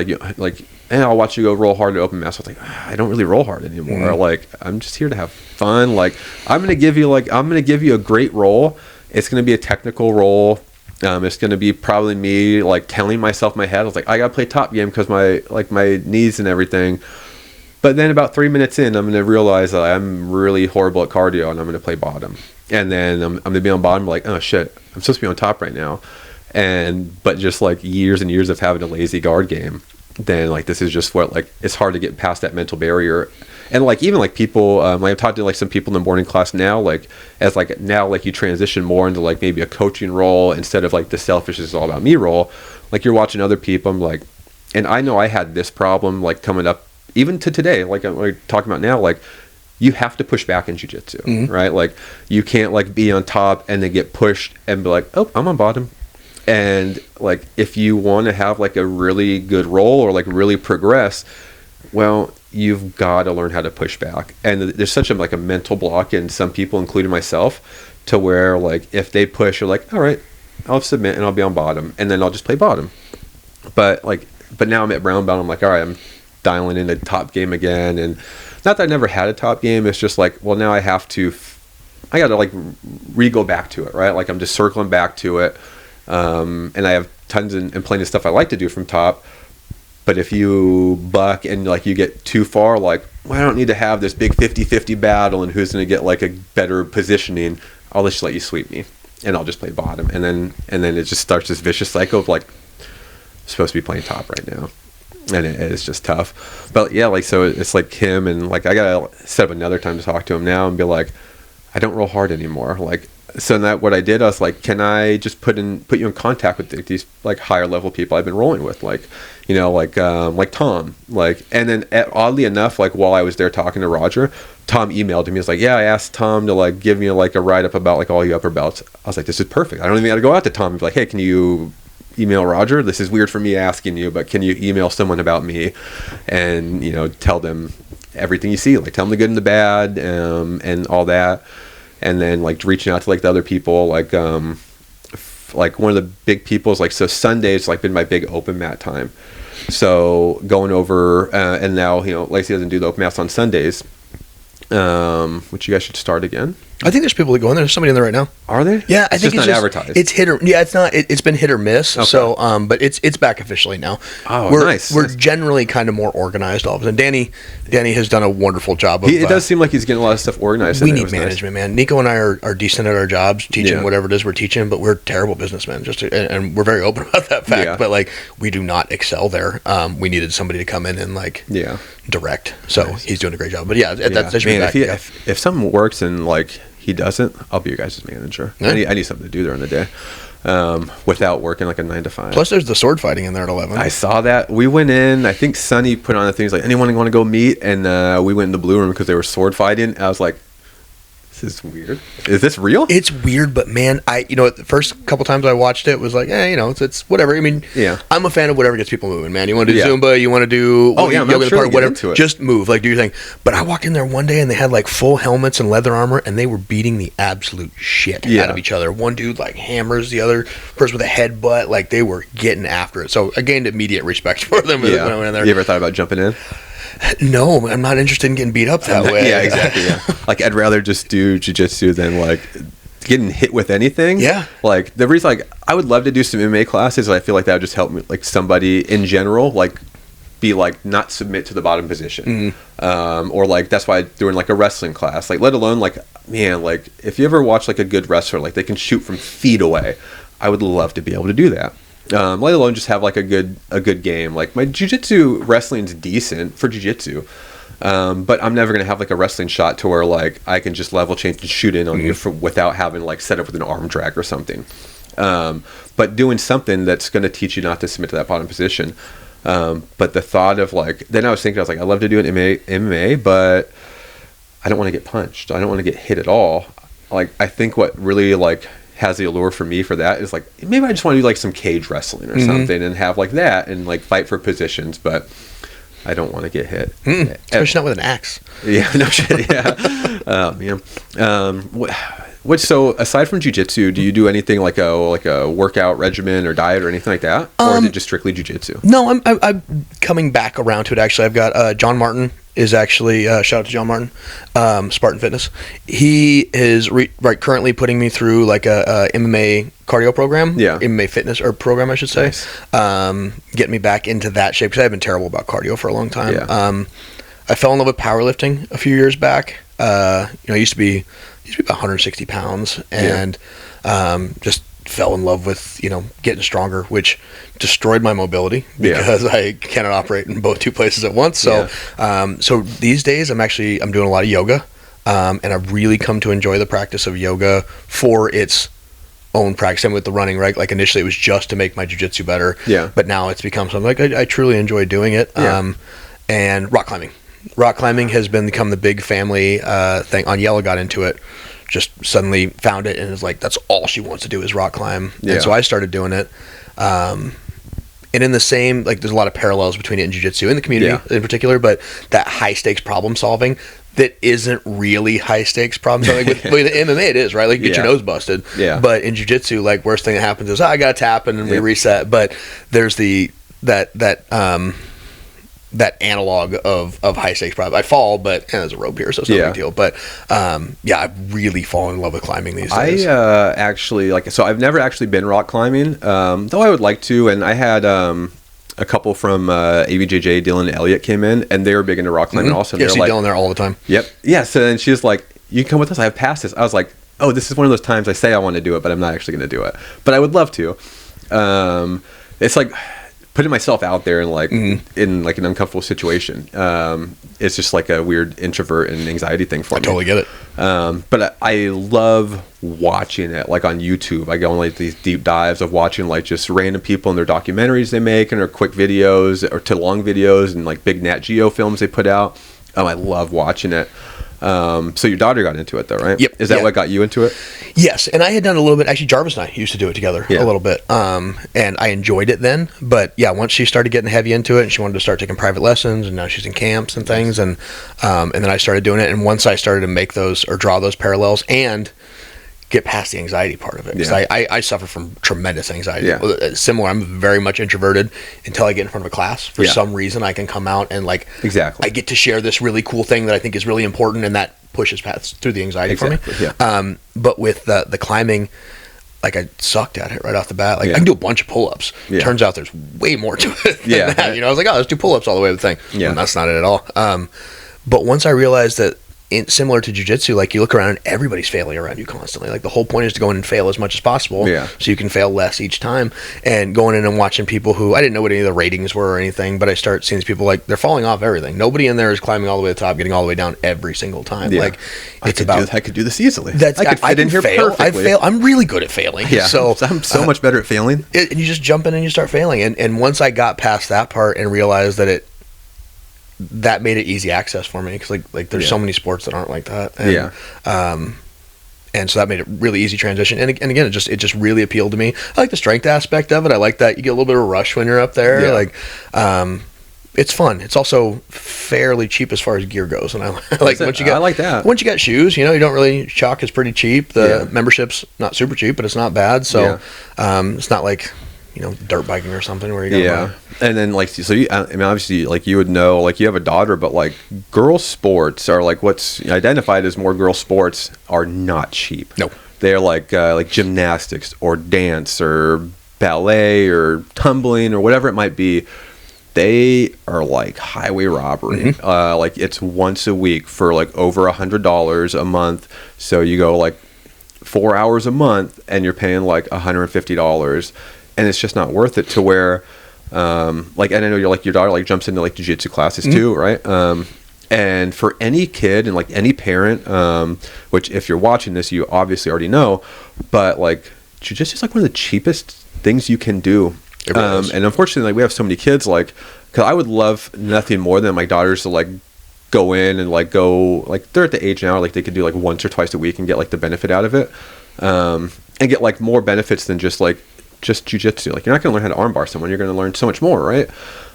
I'll watch you go roll hard at open mats. I was like, I don't really roll hard anymore. Like, I'm just here to have fun. Like, I'm going to give you a great roll. It's going to be a technical roll. It's going to be probably me like telling myself in my head, I was like, I got to play top game because my knees and everything. But then about 3 minutes in, I'm going to realize that I'm really horrible at cardio and I'm going to play bottom. And then I'm going to be on bottom like, oh shit, I'm supposed to be on top right now. But just like years and years of having a lazy guard game, then like this is just what like it's hard to get past that mental barrier. And like even like people like I've talked to like some people in the morning class now, like as like now like you transition more into like maybe a coaching role instead of like the selfish is all about me role. Like you're watching other people, I'm like, and I know I had this problem like coming up even to today, like I'm talking about now, like you have to push back in jiu-jitsu, right? Like you can't like be on top and then get pushed and be like, oh, I'm on bottom. And like if you want to have like a really good role or like really progress, well, you've got to learn how to push back. And there's such a like a mental block in some people, including myself, to where like if they push, you're like, all right, I'll submit and I'll be on bottom and then I'll just play bottom. But now I'm at brown belt, I'm like, all right, I'm dialing in a top game again. And not that I never had a top game, it's just like, well, now I got to like re-go back to it, right? Like I'm just circling back to it. And I have tons and plenty of stuff I like to do from top. But if you buck and like you get too far, like, well, I don't need to have this big 50-50 battle and who's going to get like a better positioning. I'll just let you sweep me and I'll just play bottom. And then it just starts this vicious cycle of like, I'm supposed to be playing top right now. And it's just tough. But yeah, like, so it's like him and like, I got to set up another time to talk to him now and be like, I don't roll hard anymore. Like, so that what I did, I was like, can I just put you in contact with these like higher level people I've been rolling with, like, you know, like Tom, like, and then oddly enough, like while I was there talking to Roger, Tom emailed him. He was like, yeah, I asked Tom to like give me like a write up about like all you upper belts. I was like, this is perfect. I don't even got to go out to Tom and be like, hey, can you email Roger? This is weird for me asking you, but can you email someone about me and, you know, tell them everything you see, like tell them the good and the bad, and all that. And then like reaching out to like the other people, like one of the big people is like, so Sunday's like been my big open mat time. So going over and now, you know, Lacey doesn't do the open mats on Sundays, which you guys should start again. I think there's people that go in there. There's somebody in there right now. Are there? Yeah, I think it's not advertised. It's hit or it's not. It's been hit or miss. Okay. So, but it's back officially now. Oh, nice. We're generally kind of more organized all of a sudden. Danny has done a wonderful job. It does seem like he's getting a lot of stuff organized. We need management, man. Nico and I are decent at our jobs, teaching whatever it is we're teaching, but we're terrible businessmen. And we're very open about that fact. Yeah. But like, we do not excel there. We needed somebody to come in and like direct. So he's doing a great job. But that's man. If something works and like he doesn't, I'll be your guys' manager. Yeah. I need something to do during the day without working like a 9 to 5. Plus there's the sword fighting in there at 11. I saw that. We went in, I think Sonny put on the things like, anyone want to go meet? And we went in the blue room because they were sword fighting. I was like, this is weird. Is this real? It's weird, but man, the first couple times I watched it was like, it's whatever. I mean, I'm a fan of whatever gets people moving, man. You want to do Zumba, you want to do yoga in the park, whatever. Just move, like do your thing. But I walked in there one day and they had like full helmets and leather armor, and they were beating the absolute shit out of each other. One dude like hammers the other person with a headbutt, like they were getting after it. So I gained immediate respect for them when I went in there. You ever thought about jumping in? No, I'm not interested in getting beat up that way. Yeah, exactly. Yeah, like I'd rather just do jiu-jitsu than like getting hit with anything. Yeah. Like the reason, like I would love to do some MMA classes. I feel like that would just help me, like somebody in general, like be like not submit to the bottom position, or like that's why doing like a wrestling class, like let alone like, man, like if you ever watch like a good wrestler, like they can shoot from feet away. I would love to be able to do that. Let alone just have like a good game. Like my jiu-jitsu wrestling's decent for jiu-jitsu. But I'm never going to have like a wrestling shot to where like I can just level change and shoot in on you without having like set up with an arm drag or something. But doing something that's going to teach you not to submit to that bottom position. But the thought of like, then I was thinking, I was like, I love to do an MMA, but I don't want to get punched. I don't want to get hit at all. Like, I think what really like has the allure for me for that is like, maybe I just want to do like some cage wrestling or something and have like that and like fight for positions, but I don't want to get hit. Especially not with an axe. Yeah, no shit. Yeah. Oh man. So aside from jiu-jitsu, do you do anything like a workout regimen or diet or anything like that, or is it just strictly jiu-jitsu? No, I'm coming back around to it. Actually, I've got John Martin is actually shout out to John Martin, Spartan Fitness. He is currently putting me through like a MMA cardio program, MMA fitness or program, I should say. Nice. Getting me back into that shape because I've been terrible about cardio for a long time. Yeah. I fell in love with powerlifting a few years back. I used to be about 160 pounds and just fell in love with getting stronger, which destroyed my mobility because I cannot operate in both two places at once. So so these days I'm doing a lot of yoga, and I've really come to enjoy the practice of yoga for its own practice. And with the running, right, like initially it was just to make my jiu-jitsu better, but now it's become something like I truly enjoy doing it. And rock climbing has become the big family thing. Aniela got into it, just suddenly found it and is like, that's all she wants to do is rock climb. And so I started doing it. And in the same, like there's a lot of parallels between it and jiu-jitsu in the community in particular, but that high stakes problem solving that isn't really high stakes problem solving. With MMA it is, right? Like get your nose busted. Yeah. But in jiu-jitsu, like worst thing that happens is I got to tap and we reset. But there's that analog of high stakes problem. I fall, but there's a rope here, so it's no big deal. But I've really fallen in love with climbing these days. I actually I've never actually been rock climbing, though I would like to. And I had a couple from ABJJ, Dylan and Elliot came in, and they were big into rock climbing also. Yeah, I see Dylan there all the time. Yep. Yeah. So then she was like, "You can come with us. I have passes." I was like, "Oh, this is one of those times I say I want to do it, but I'm not actually going to do it. But I would love to." It's like putting myself out there and like in like an uncomfortable situation. It's just like a weird introvert and anxiety thing for me. I totally get it. But I love watching it like on YouTube. I go on like these deep dives of watching like just random people and their documentaries they make and their quick videos or to long videos and like big Nat Geo films they put out. I love watching it. So your daughter got into it though, right? Yep. Is that what got you into it? Yes. And I had done a little bit, actually Jarvis and I used to do it together a little bit. And I enjoyed it then, but once she started getting heavy into it and she wanted to start taking private lessons and now she's in camps and things. And then I started doing it. And once I started to make those or draw those parallels and get past the anxiety part of it. Because I suffer from tremendous anxiety. Yeah. Similar, I'm very much introverted until I get in front of a class. For some reason, I can come out and like, I get to share this really cool thing that I think is really important, and that pushes past through the anxiety for me. Yeah. But with the climbing, like I sucked at it right off the bat. Like I can do a bunch of pull-ups. Turns out there's way more to it than that. I was like, oh, let's do pull-ups all the way to the thing. Yeah. And that's not it at all. But once I realized that, similar to jiu-jitsu, like you look around and everybody's failing around you constantly. Like the whole point is to go in and fail as much as possible, so you can fail less each time. And going in and watching people who I didn't know what any of the ratings were or anything, but I start seeing these people like they're falling off everything. Nobody in there is climbing all the way to the top, getting all the way down every single time. Like I could do this easily. I could fit in here perfectly. I'm really good at failing. Yeah, so I'm so much better at failing. And you just jump in and you start failing. And once I got past that part and realized that made it easy access for me, because like there's so many sports that aren't like that. And, and so that made it really easy transition. And again, it just really appealed to me. I like the strength aspect of it. I like that you get a little bit of a rush when you're up there. Yeah. Like, it's fun. It's also fairly cheap as far as gear goes. And I like I like that. Once you got shoes, you don't really, chalk is pretty cheap. The membership's not super cheap, but it's not bad. So, it's not like, dirt biking or something where you go. And then obviously like you would know, like you have a daughter, but like girl sports are like what's identified as more girl sports are not cheap. No. they're like gymnastics or dance or ballet or tumbling or whatever it might be. They are like highway robbery. Like it's once a week for like over $100 a month. So you go like 4 hours a month and you're paying like $150, and it's just not worth it to where, like, and I know your daughter like jumps into like jiu-jitsu classes too, right? And for any kid and like any parent, which if you're watching this, you obviously already know, but like jiu-jitsu is like one of the cheapest things you can do. And unfortunately, like we have so many kids, like, cause I would love nothing more than my daughters to like go in and like go, like they're at the age now, like they could do like once or twice a week and get like the benefit out of it. And get like more benefits than just jiu-jitsu. Like you're not going to learn how to armbar someone. You're going to learn so much more. Right.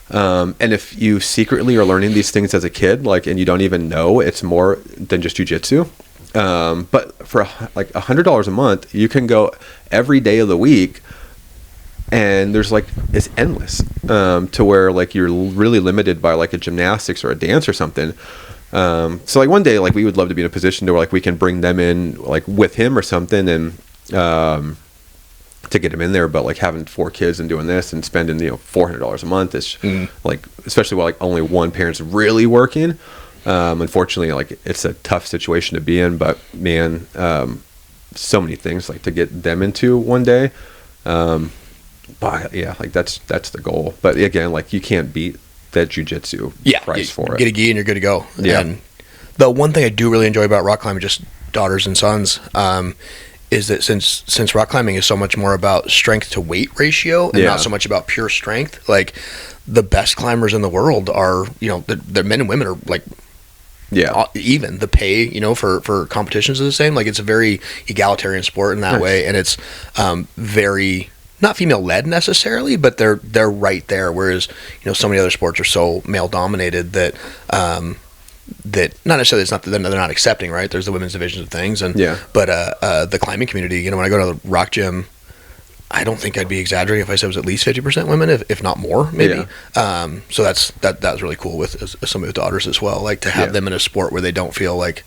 And if you secretly are learning these things as a kid, like, and you don't even know it's more than just jiu-jitsu. But for like $100 a month, you can go every day of the week. And there's like, it's endless, to where like you're really limited by like a gymnastics or a dance or something. So like one day, like we would love to be in a position to where like we can bring them in like with him or something, and to get him in there. But like having 4 kids and doing this and spending, $400 a month is like, especially while like only one parent's really working. Unfortunately, like it's a tough situation to be in, but man, so many things like to get them into one day. But yeah, like that's the goal. But again, like you can't beat that jiu-jitsu price for it. Get a gi and you're good to go. Yeah. And the one thing I do really enjoy about rock climbing, just daughters and sons, is that since rock climbing is so much more about strength to weight ratio and not so much about pure strength, like the best climbers in the world are, the men and women are like, even the pay, for competitions is the same. Like it's a very egalitarian sport in that way, and it's very not female led necessarily, but they're right there. Whereas so many other sports are so male dominated that that not necessarily it's not that they're not accepting, right? There's the women's divisions of things, and but the climbing community, when I go to the rock gym, I don't think I'd be exaggerating if I said it was at least 50% women, if not more, maybe. So that was really cool with somebody with daughters as well, like to have them in a sport where they don't feel like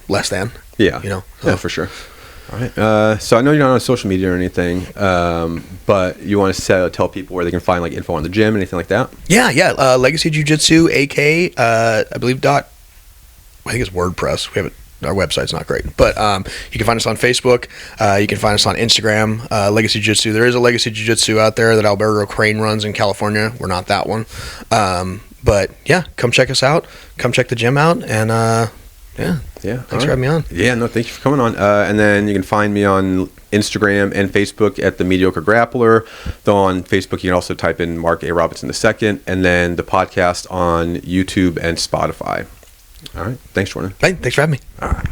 less than. Yeah, for sure. All right. So I know you're not on social media or anything, but you want to tell people where they can find like info on the gym, anything like that? Yeah. Legacy Jiu Jitsu, AK, I believe I think it's WordPress. We have it. Our website's not great, but you can find us on Facebook. You can find us on Instagram, Legacy Jiu Jitsu. There is a Legacy Jiu Jitsu out there that Alberto Crane runs in California. We're not that one. But yeah, come check us out. Come check the gym out, and thanks for having me on. Yeah, no, thank you for coming on. And then you can find me on Instagram and Facebook at the Mediocre Grappler. Though on Facebook, you can also type in Mark A. Robinson II, and then the podcast on YouTube and Spotify. All right. Thanks, Jordan. Hey, thanks for having me. All right.